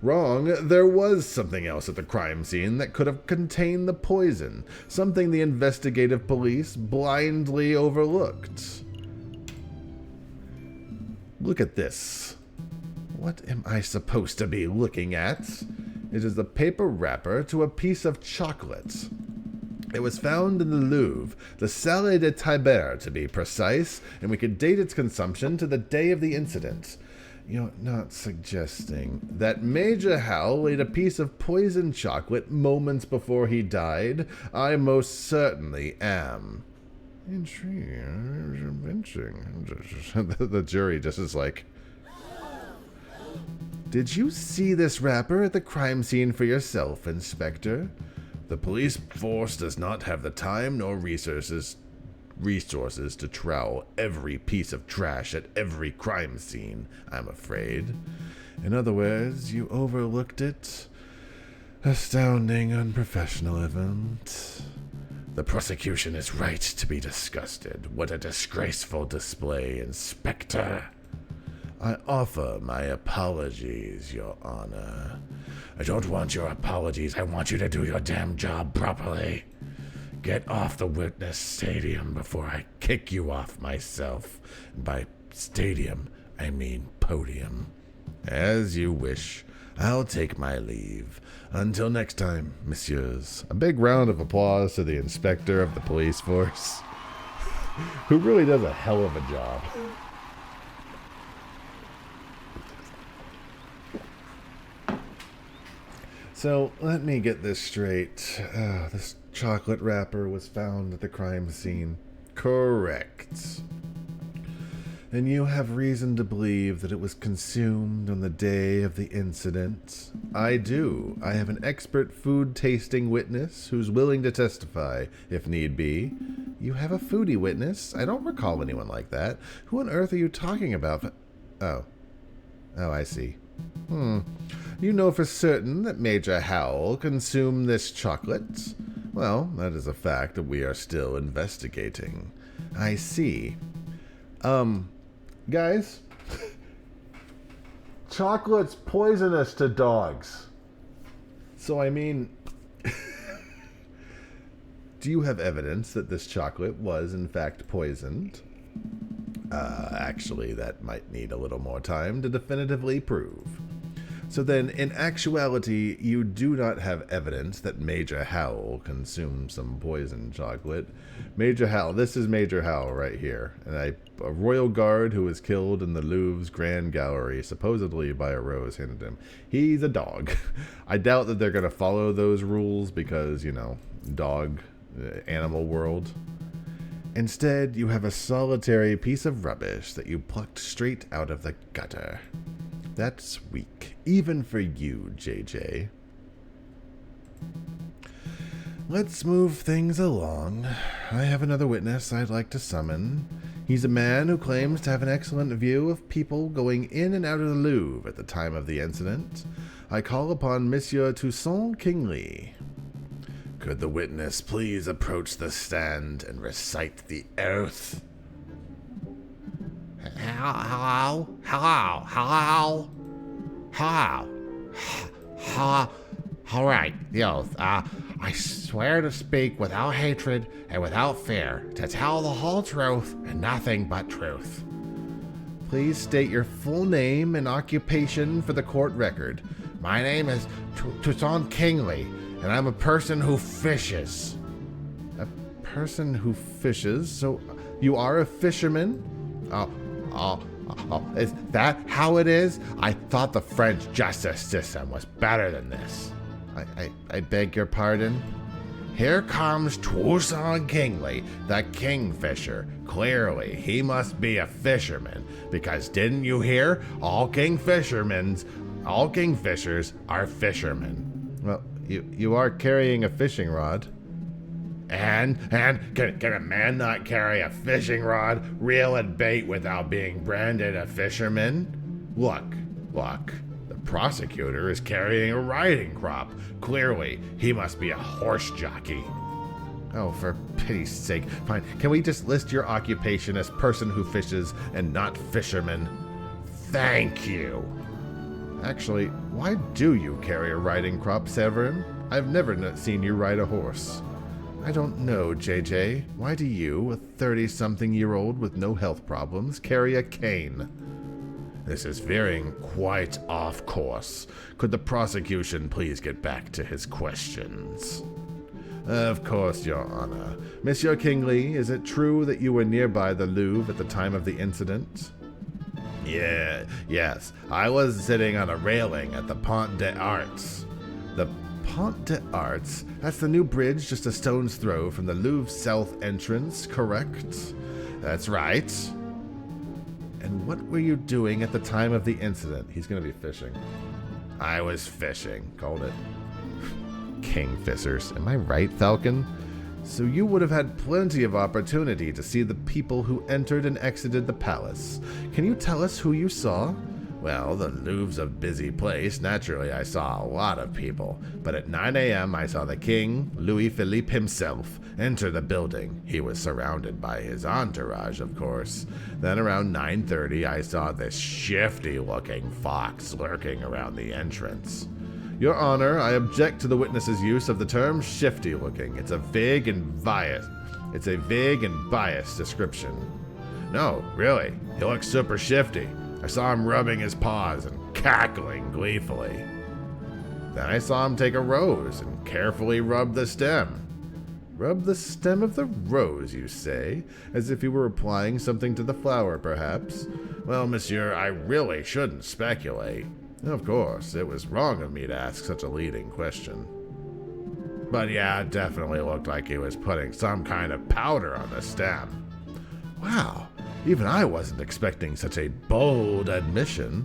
[SPEAKER 5] there was something else at the crime scene that could have contained the poison, something the investigative police blindly overlooked. Look at this. What am I supposed to be looking at? It is the paper wrapper to a piece of chocolate. It was found in the Louvre, the Salle de Tiber to be precise, and we could date its consumption to the day of the incident. You're not suggesting that Major Howell ate a piece of poisoned chocolate moments before he died? I most certainly am. Intriguing. The jury just is like, did you see this wrapper at the crime scene for yourself, Inspector? The police force does not have the time nor resources resources to trowel every piece of trash at every crime scene, I'm afraid. In other words, you overlooked it. Astounding unprofessionalism. The prosecution is right to be disgusted. What a disgraceful display, Inspector. I offer my apologies, Your Honor. I don't want your apologies. I want you to do your damn job properly. Get off the witness stadium before I kick you off myself. And by stadium, I mean podium. As you wish. I'll take my leave. Until next time, messieurs.
[SPEAKER 1] A big round of applause to the inspector of the police force, who really does a hell of a job. So, let me get this straight. This chocolate wrapper was found at the crime scene.
[SPEAKER 5] Correct.
[SPEAKER 1] And you have reason to believe that it was consumed on the day of the incident?
[SPEAKER 5] I do. I have an expert food tasting witness who's willing to testify, if need be.
[SPEAKER 1] You have a foodie witness? I don't recall anyone like that. Who on earth are you talking about? Oh, I see. You know for certain that Major Howell consumed this chocolate?
[SPEAKER 5] Well, that is a fact that we are still investigating.
[SPEAKER 1] I see. Guys, chocolate's poisonous to dogs. So, I mean,
[SPEAKER 5] do you have evidence that this chocolate was in fact poisoned? Actually, that might need a little more time to definitively prove. So then, in actuality, you do not have evidence that Major Howell consumed some poisoned chocolate.
[SPEAKER 1] Major Howell, this is Major Howell right here. And a royal guard who was killed in the Louvre's Grand Gallery, supposedly by a rose handed him. He's a dog. I doubt that they're going to follow those rules because, you know, dog, animal world. Instead, you have a solitary piece of rubbish that you plucked straight out of the gutter. That's weak, even for you, JJ. Let's move things along. I have another witness I'd like to summon. He's a man who claims to have an excellent view of people going in and out of the Louvre at the time of the incident. I call upon Monsieur Toussaint Kingley.
[SPEAKER 5] Could the witness please approach the stand and recite the oath?
[SPEAKER 7] Hello? All right, the oath. I swear to speak without hatred and without fear, to tell the whole truth and nothing but truth.
[SPEAKER 1] Please state your full name and occupation for the court record.
[SPEAKER 7] My name is Toussaint Kingley, and I'm a person who fishes.
[SPEAKER 1] A person who fishes? So you are a fisherman?
[SPEAKER 7] Is that how it is? I thought the French justice system was better than this.
[SPEAKER 1] I beg your pardon?
[SPEAKER 7] Here comes Toussaint Kingley, the kingfisher. Clearly, he must be a fisherman, because didn't you hear? All kingfishers are fishermen.
[SPEAKER 1] Well, you are carrying a fishing rod.
[SPEAKER 7] And can a man not carry a fishing rod, reel and bait without being branded a fisherman? Look. The prosecutor is carrying a riding crop. Clearly, he must be a horse jockey.
[SPEAKER 1] Oh, for pity's sake. Fine. Can we just list your occupation as person who fishes and not fisherman?
[SPEAKER 7] Thank you.
[SPEAKER 1] Actually, why do you carry a riding crop, Severin? I've never seen you ride a horse. I don't know, JJ. Why do you, a 30-something-year-old with no health problems, carry a cane?
[SPEAKER 5] This is veering quite off course. Could the prosecution please get back to his questions?
[SPEAKER 1] Of course, Your Honor. Monsieur Kingley, is it true that you were nearby the Louvre at the time of the incident?
[SPEAKER 5] Yes. I was sitting on a railing at the Pont des Arts.
[SPEAKER 1] The Pont des Arts? That's the new bridge just a stone's throw from the Louvre South entrance, correct?
[SPEAKER 5] That's right.
[SPEAKER 1] And what were you doing at the time of the incident? He's going to be fishing.
[SPEAKER 5] I was fishing.
[SPEAKER 1] Called it. Kingfishers. Am I right, Falcon?
[SPEAKER 5] So you would have had plenty of opportunity to see the people who entered and exited the palace. Can you tell us who you saw?
[SPEAKER 7] Well, the Louvre's a busy place. Naturally, I saw a lot of people. But at 9 a.m., I saw the king, Louis Philippe himself, enter the building. He was surrounded by his entourage, of course. Then around 9:30, I saw this shifty-looking fox lurking around the entrance.
[SPEAKER 5] Your Honor, I object to the witness's use of the term shifty-looking. It's a vague and biased description.
[SPEAKER 7] No, really. He looks super shifty. I saw him rubbing his paws and cackling gleefully.
[SPEAKER 5] Then I saw him take a rose and carefully rub the stem. Rub the stem of the rose, you say? As if he were applying something to the flower, perhaps?
[SPEAKER 7] Well, monsieur, I really shouldn't speculate.
[SPEAKER 5] Of course, it was wrong of me to ask such a leading question.
[SPEAKER 7] But yeah, it definitely looked like he was putting some kind of powder on the stem.
[SPEAKER 5] Wow, even I wasn't expecting such a bold admission.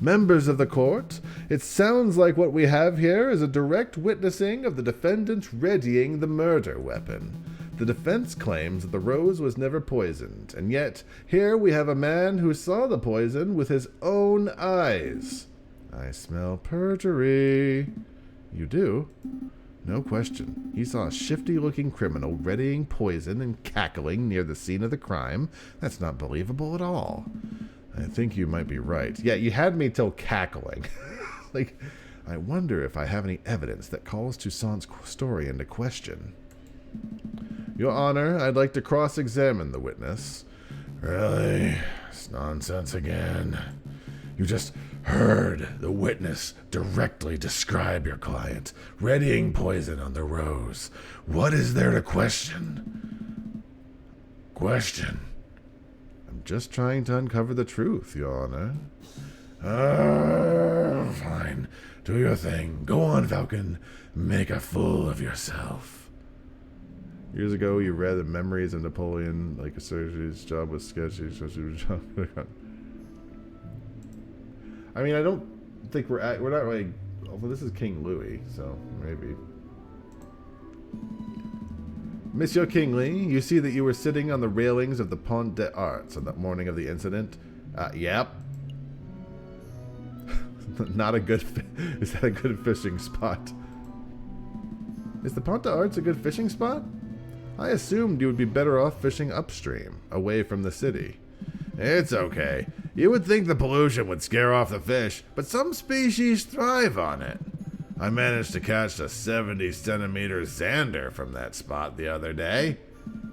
[SPEAKER 5] Members of the court, it sounds like what we have here is a direct witnessing of the defendant readying the murder weapon. The defense claims that the rose was never poisoned, and yet here we have a man who saw the poison with his own eyes. I smell perjury. You do? No question. He saw a shifty-looking criminal readying poison and cackling near the scene of the crime. That's not believable at all. I think you might be right. Yeah, you had me till cackling. I wonder if I have any evidence that calls Toussaint's story into question. Your Honor, I'd like to cross-examine the witness.
[SPEAKER 7] Really? It's nonsense again. You just heard the witness directly describe your client, readying poison on the rose. What is there to question?
[SPEAKER 5] I'm just trying to uncover the truth, Your Honor.
[SPEAKER 7] Fine. Do your thing. Go on, Falcon. Make a fool of yourself.
[SPEAKER 5] Years ago, you read the Memories of Napoleon, like a surgeon's job was sketchy. I mean, I don't think we're not really. Although this is King Louis, so maybe. Monsieur Kingsley, you see that you were sitting on the railings of the Pont des Arts on the morning of the incident.
[SPEAKER 7] Yep.
[SPEAKER 5] Not a good. Is that a good fishing spot? Is the Pont des Arts a good fishing spot? I assumed you would be better off fishing upstream, away from the city.
[SPEAKER 7] It's okay. You would think the pollution would scare off the fish, but some species thrive on it. I managed to catch a 70-centimeter zander from that spot the other day.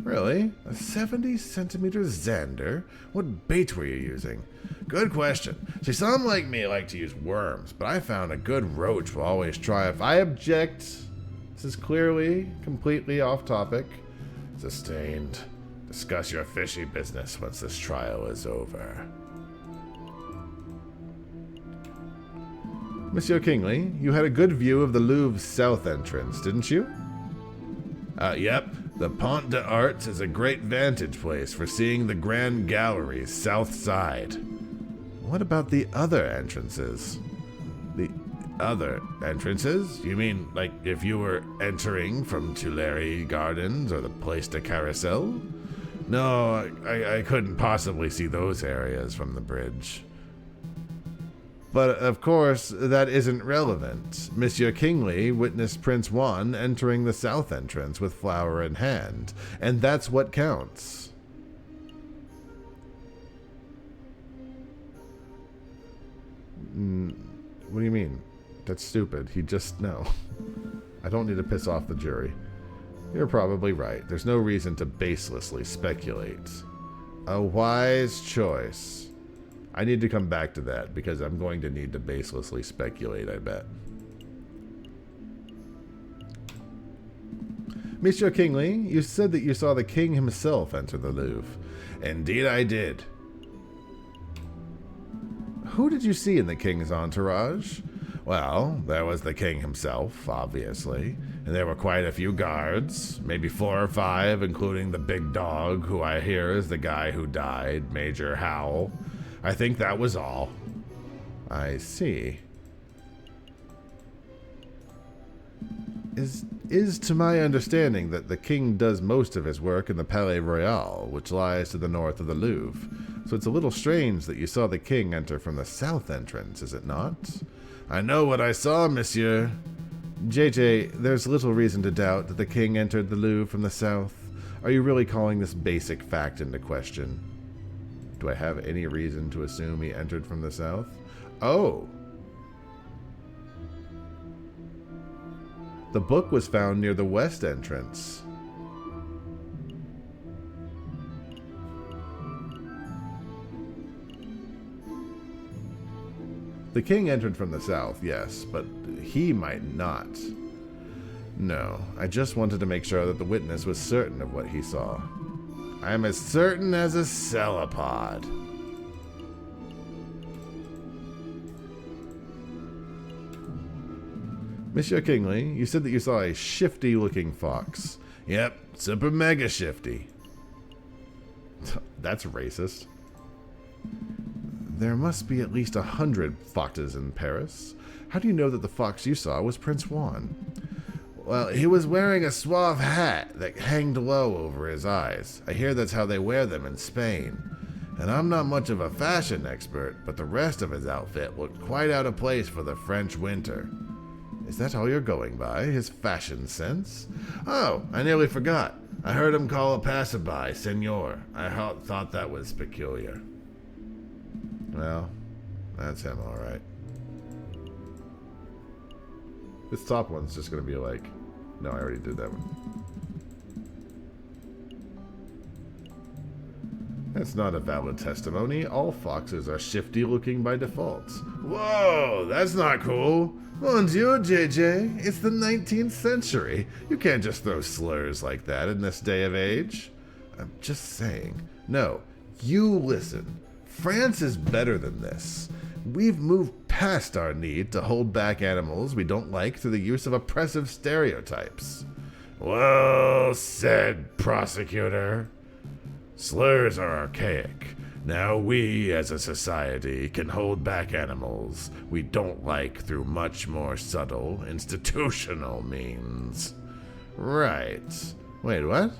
[SPEAKER 5] Really? A 70-centimeter zander? What bait were you using?
[SPEAKER 7] Good question. See, some like me like to use worms, but I found a good roach will always try if
[SPEAKER 5] I object. This is clearly completely off topic.
[SPEAKER 7] Sustained. Discuss your fishy business once this trial is over.
[SPEAKER 5] Monsieur Kingsley, you had a good view of the Louvre's south entrance, didn't you?
[SPEAKER 7] Yep. The Pont des Arts is a great vantage place for seeing the Grand Gallery's south side.
[SPEAKER 5] What about the other entrances?
[SPEAKER 7] The other entrances? You mean like if you were entering from Tuileries Gardens or the Place de Carousel? No, I couldn't possibly see those areas from the bridge.
[SPEAKER 5] But, of course, that isn't relevant. Monsieur Kingsley witnessed Prince Juan entering the south entrance with flower in hand, and that's what counts. What do you mean? That's stupid. No. I don't need to piss off the jury. You're probably right. There's no reason to baselessly speculate. A wise choice. I need to come back to that because I'm going to need to baselessly speculate, I bet. Monsieur Kingsley, you said that you saw the king himself enter the Louvre.
[SPEAKER 7] Indeed I did.
[SPEAKER 5] Who did you see in the king's entourage?
[SPEAKER 7] Well, there was the king himself, obviously, and there were quite a few guards, maybe 4 or 5, including the big dog, who I hear is the guy who died, Major Howell. I think that was all.
[SPEAKER 5] I see. is to my understanding that the king does most of his work in the Palais Royal, which lies to the north of the Louvre. So it's a little strange that you saw the king enter from the south entrance, is it not?
[SPEAKER 6] I know what I saw, monsieur.
[SPEAKER 5] JJ, there's little reason to doubt that the king entered the Louvre from the south. Are you really calling this basic fact into question? Do I have any reason to assume he entered from the south? Oh! The book was found near the west entrance. The king entered from the south, yes, but he might not. No, I just wanted to make sure that the witness was certain of what he saw.
[SPEAKER 6] I am as certain as a celipod.
[SPEAKER 5] Monsieur Kingley, you said that you saw a shifty-looking fox.
[SPEAKER 6] Yep, super mega shifty.
[SPEAKER 5] That's racist. There must be at least 100 foxes in Paris. How do you know that the fox you saw was Prince Juan?
[SPEAKER 6] Well, he was wearing a suave hat that hanged low over his eyes. I hear that's how they wear them in Spain. And I'm not much of a fashion expert, but the rest of his outfit looked quite out of place for the French winter.
[SPEAKER 5] Is that all you're going by, his fashion sense?
[SPEAKER 6] Oh, I nearly forgot. I heard him call a passerby senor. I thought that was peculiar.
[SPEAKER 5] Well, that's him, all right. This top one's just going to be like... No, I already did that one. That's not a valid testimony. All foxes are shifty looking by default.
[SPEAKER 6] Whoa, that's not cool.
[SPEAKER 5] Mon Dieu, JJ, it's the 19th century. You can't just throw slurs like that in this day of age. I'm just saying. No, you listen. France is better than this. We've moved past our need to hold back animals we don't like through the use of oppressive stereotypes.
[SPEAKER 6] Well said, prosecutor. Slurs are archaic. Now we, as a society, can hold back animals we don't like through much more subtle, institutional means.
[SPEAKER 5] Right. Wait, what?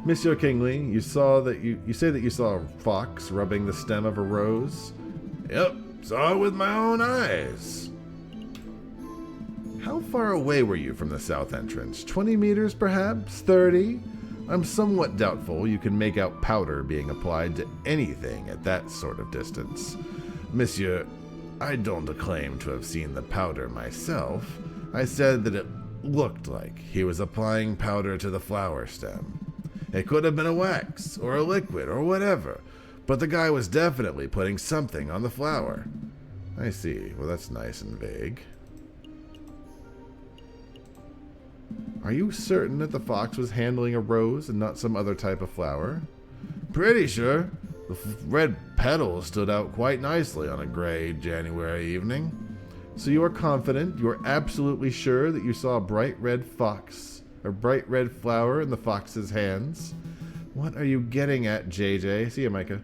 [SPEAKER 5] Monsieur Kingley, you say that you saw a fox rubbing the stem of a rose?
[SPEAKER 6] Yep, saw it with my own eyes.
[SPEAKER 5] How far away were you from the south entrance? 20 meters, perhaps? 30? I'm somewhat doubtful you can make out powder being applied to anything at that sort of distance.
[SPEAKER 6] Monsieur, I don't claim to have seen the powder myself. I said that it looked like he was applying powder to the flower stem. It could have been a wax, or a liquid, or whatever, but the guy was definitely putting something on the flower.
[SPEAKER 5] I see. Well, that's nice and vague. Are you certain that the fox was handling a rose and not some other type of flower?
[SPEAKER 6] Pretty sure. The red petals stood out quite nicely on a gray January evening.
[SPEAKER 5] So you are confident, you are absolutely sure that you saw a bright red fox, or bright red flower in the fox's hands? What are you getting at, JJ? See you, Micah.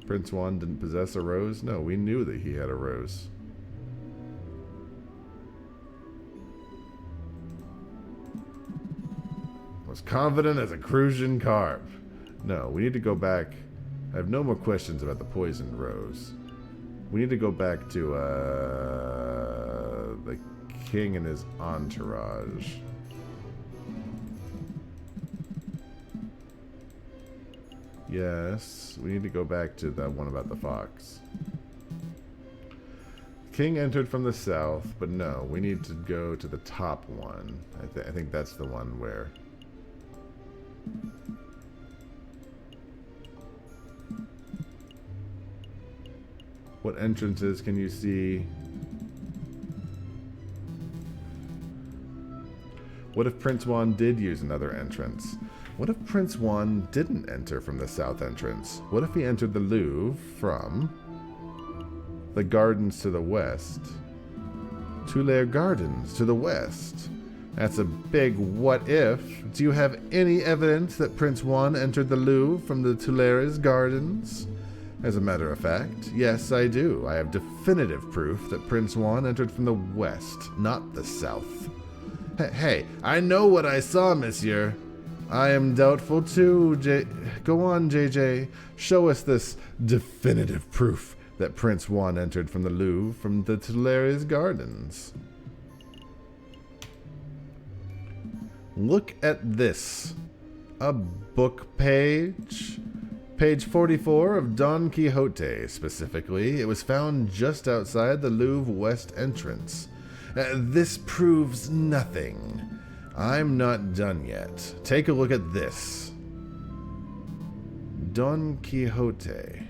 [SPEAKER 5] Prince Juan didn't possess a rose? No, we knew that he had a rose.
[SPEAKER 6] Was confident as a Crucian carp.
[SPEAKER 5] No, we need to go back. I have no more questions about the poisoned rose. We need to go back to the king and his entourage. Yes, we need to go back to that one about the fox. King entered from the south, but no, we need to go to the top one. I think that's the one where... What entrances can you see? What if Prince Juan did use another entrance? What if Prince Juan didn't enter from the south entrance? What if he entered the Louvre from the gardens to the west? Tuileries Gardens to the west. That's a big what if. Do you have any evidence that Prince Juan entered the Louvre from the Tuileries Gardens?
[SPEAKER 1] As a matter of fact, yes, I do. I have definitive proof that Prince Juan entered from the west, not the south. Hey, I know what I saw, monsieur. I am doubtful too, Go on, JJ. Show us this definitive proof that Prince Juan entered from the Louvre from the Tuileries Gardens. Look at this. A book page. Page 44 of Don Quixote, specifically. It was found just outside the Louvre West entrance. This proves nothing. I'm not done yet. Take a look at this. Don Quixote.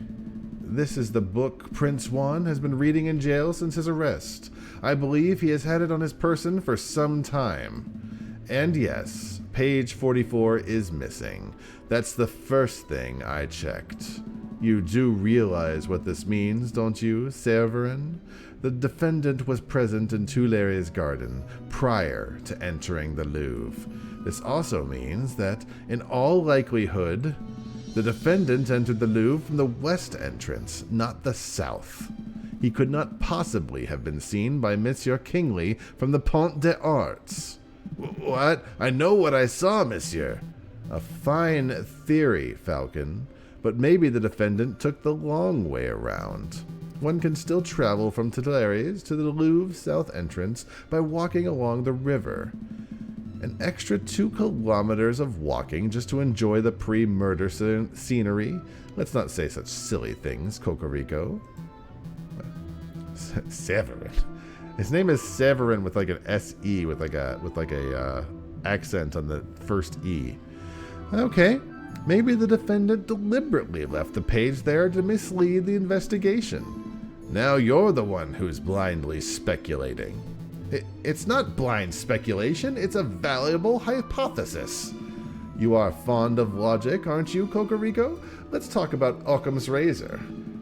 [SPEAKER 1] This is the book Prince Juan has been reading in jail since his arrest. I believe he has had it on his person for some time. And yes, page 44 is missing. That's the first thing I checked. You do realize what this means, don't you, Severin? The defendant was present in Tuileries Garden prior to entering the Louvre. This also means that, in all likelihood, the defendant entered the Louvre from the west entrance, not the south. He could not possibly have been seen by Monsieur Kingsley from the Pont des Arts. What? I know what I saw, monsieur. A fine theory, Falcon, but maybe the defendant took the long way around. One can still travel from Tuileries to the Louvre south entrance by walking along the river. An extra 2 kilometers of walking just to enjoy the pre-murder scenery? Let's not say such silly things, Cocorico. Severin. His name is Severin with like an S-E with like a accent on the first E. Okay, maybe the defendant deliberately left the page there to mislead the investigation. Now you're the one who's blindly speculating. It's not blind speculation, it's a valuable hypothesis. You are fond of logic, aren't you, Cocorico? Let's talk about Occam's razor.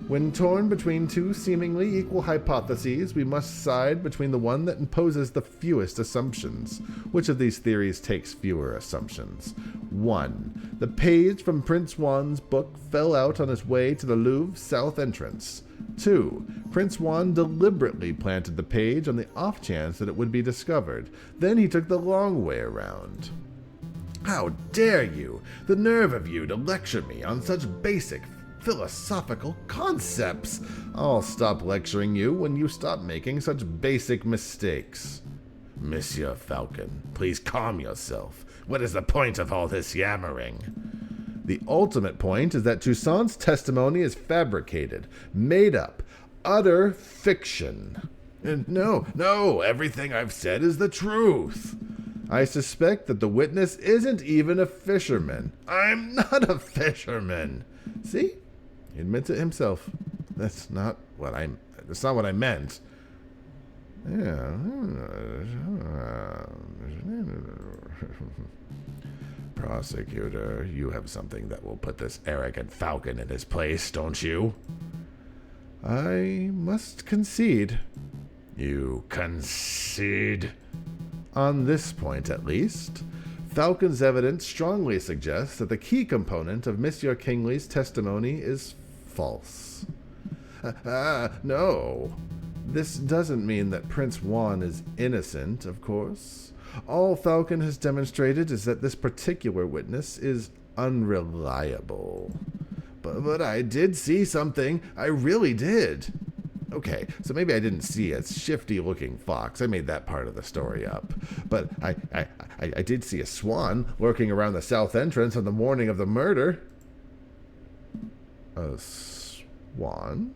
[SPEAKER 1] When torn between two seemingly equal hypotheses, we must side between the one that imposes the fewest assumptions. Which of these theories takes fewer assumptions? 1. The page from Prince Juan's book fell out on his way to the Louvre south entrance. 2. Prince Juan deliberately planted the page on the off chance that it would be discovered. Then he took the long way around. How dare you! The nerve of you to lecture me on such basic philosophical concepts! I'll stop lecturing you when you stop making such basic mistakes. Monsieur Falcon, please calm yourself. What is the point of all this yammering? The ultimate point is that Toussaint's testimony is fabricated, made up, utter fiction. No, everything I've said is the truth. I suspect that the witness isn't even a fisherman. I'm not a fisherman. See? He admits it himself. That's not what I meant. Yeah. Prosecutor, you have something that will put this arrogant Falcon in his place, don't you? I must concede. You concede? On this point, at least, Falcon's evidence strongly suggests that the key component of Monsieur Kingsley's testimony is false. No. This doesn't mean that Prince Juan is innocent, of course. All Falcon has demonstrated is that this particular witness is unreliable. But I did see something. I really did. Okay, so maybe I didn't see a shifty-looking fox. I made that part of the story up. But I did see a swan lurking around the south entrance on the morning of the murder. A swan?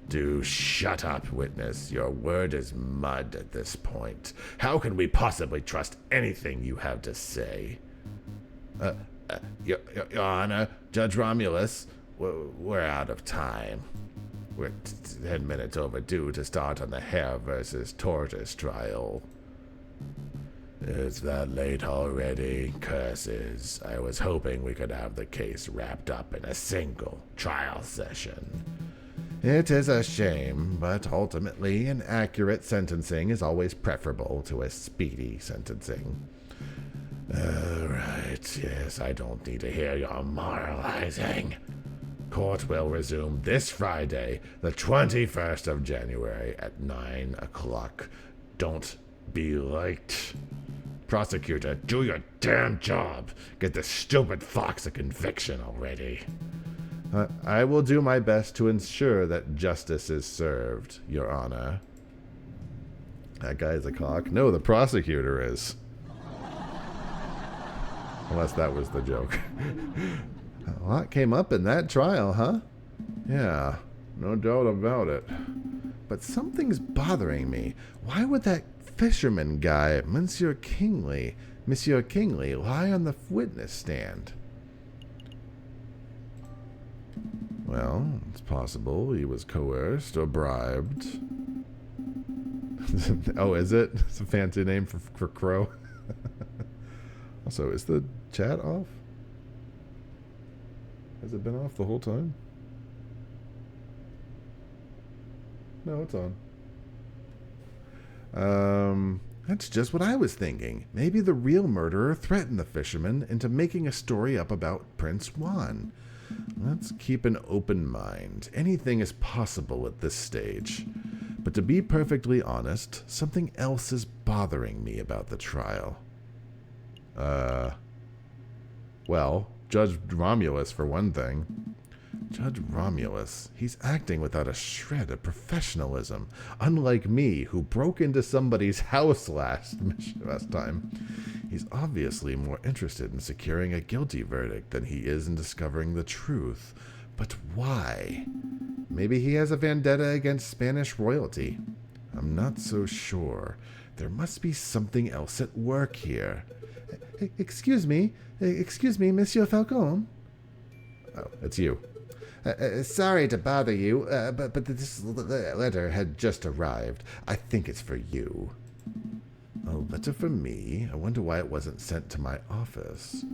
[SPEAKER 1] Do shut up, witness. Your word is mud at this point. How can we possibly trust anything you have to say? Your Honor, Judge Romulus, we're out of time. We're 10 minutes overdue to start on the hare versus tortoise trial. It's that late already. Curses. I was hoping we could have the case wrapped up in a single trial session. It is a shame, but ultimately an accurate sentencing is always preferable to a speedy sentencing. Right, yes, I don't need to hear your moralizing.
[SPEAKER 5] court will resume this Friday, the 21st of January at 9 o'clock. Don't be late. Prosecutor, do your damn job. Get the stupid fox a conviction already. I will do my best to ensure that justice is served, Your Honor. That guy's a cock? No, the prosecutor is. Unless that was the joke. A lot came up in that trial, huh? Yeah, no doubt about it. But something's bothering me. Why would that fisherman guy, Monsieur Kingsley, lie on the witness stand? Well, it's possible he was coerced or bribed. Oh, is it? It's a fancy name for crow. Also, is the chat off? Has it been off the whole time? No, it's on. That's just what I was thinking. Maybe the real murderer threatened the fisherman into making a story up about Prince Juan. Let's keep an open mind. Anything is possible at this stage. But to be perfectly honest, something else is bothering me about the trial. Well, Judge Romulus, for one thing. Judge Romulus, he's acting without a shred of professionalism. Unlike me, who broke into somebody's house last time. He's obviously more interested in securing a guilty verdict than he is in discovering the truth. But why? Maybe he has a vendetta against Spanish royalty. I'm not so sure. There must be something else at work here. Excuse me, Monsieur Falcon? Oh, it's you. Sorry to bother you, but this letter had just arrived. I think it's for you. A letter for me? I wonder why it wasn't sent to my office.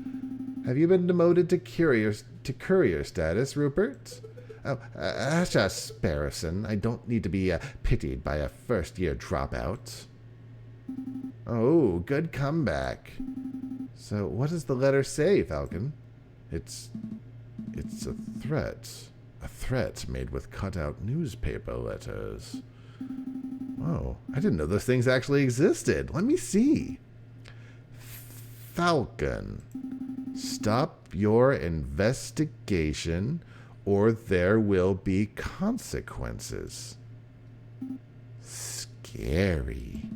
[SPEAKER 5] Have you been demoted to courier status, Rupert? Oh, Asha Sparrowson, I don't need to be pitied by a first-year dropout. Oh, good comeback. So what does the letter say, Falcon? It's a threat. A threat made with cut-out newspaper letters. Oh, I didn't know those things actually existed. Let me see. Falcon, stop your investigation or there will be consequences. Scary.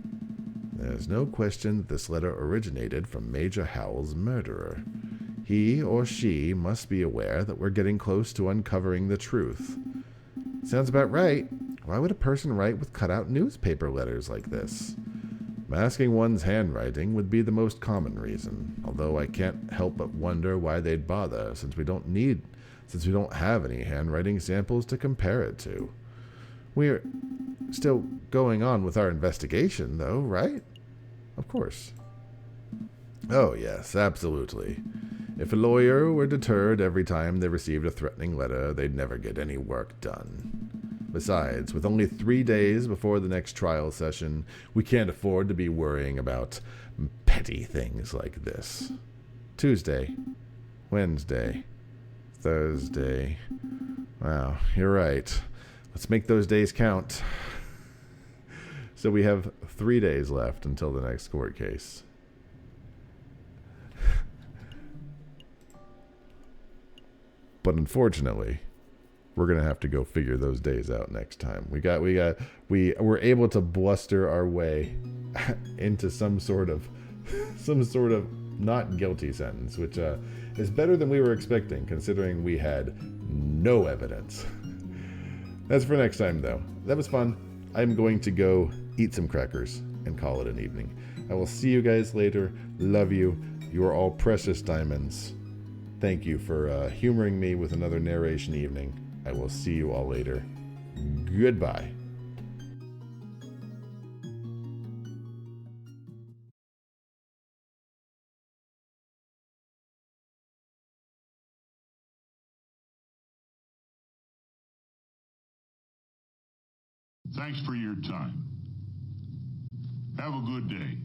[SPEAKER 5] There's no question that this letter originated from Major Howell's murderer. He or she must be aware that we're getting close to uncovering the truth. Sounds about right. Why would a person write with cut-out newspaper letters like this? Masking one's handwriting would be the most common reason, although I can't help but wonder why they'd bother, since we don't have any handwriting samples to compare it to. We're still going on with our investigation, though, right? Of course. Oh, yes, absolutely. If a lawyer were deterred every time they received a threatening letter, they'd never get any work done. Besides, with only 3 days before the next trial session, we can't afford to be worrying about petty things like this. Tuesday, Wednesday, Thursday. Wow, you're right. Let's make those days count. So we have 3 days left until the next court case. But unfortunately, we're going to have to go figure those days out next time. We were able to bluster our way into some sort of not guilty sentence, which is better than we were expecting, considering we had no evidence. That's for next time, though. That was fun. I'm going to go eat some crackers and call it an evening. I will see you guys later. Love you. You are all precious diamonds. Thank you for humoring me with another narration evening. I will see you all later. Goodbye.
[SPEAKER 8] Thanks for your time. Have a good day.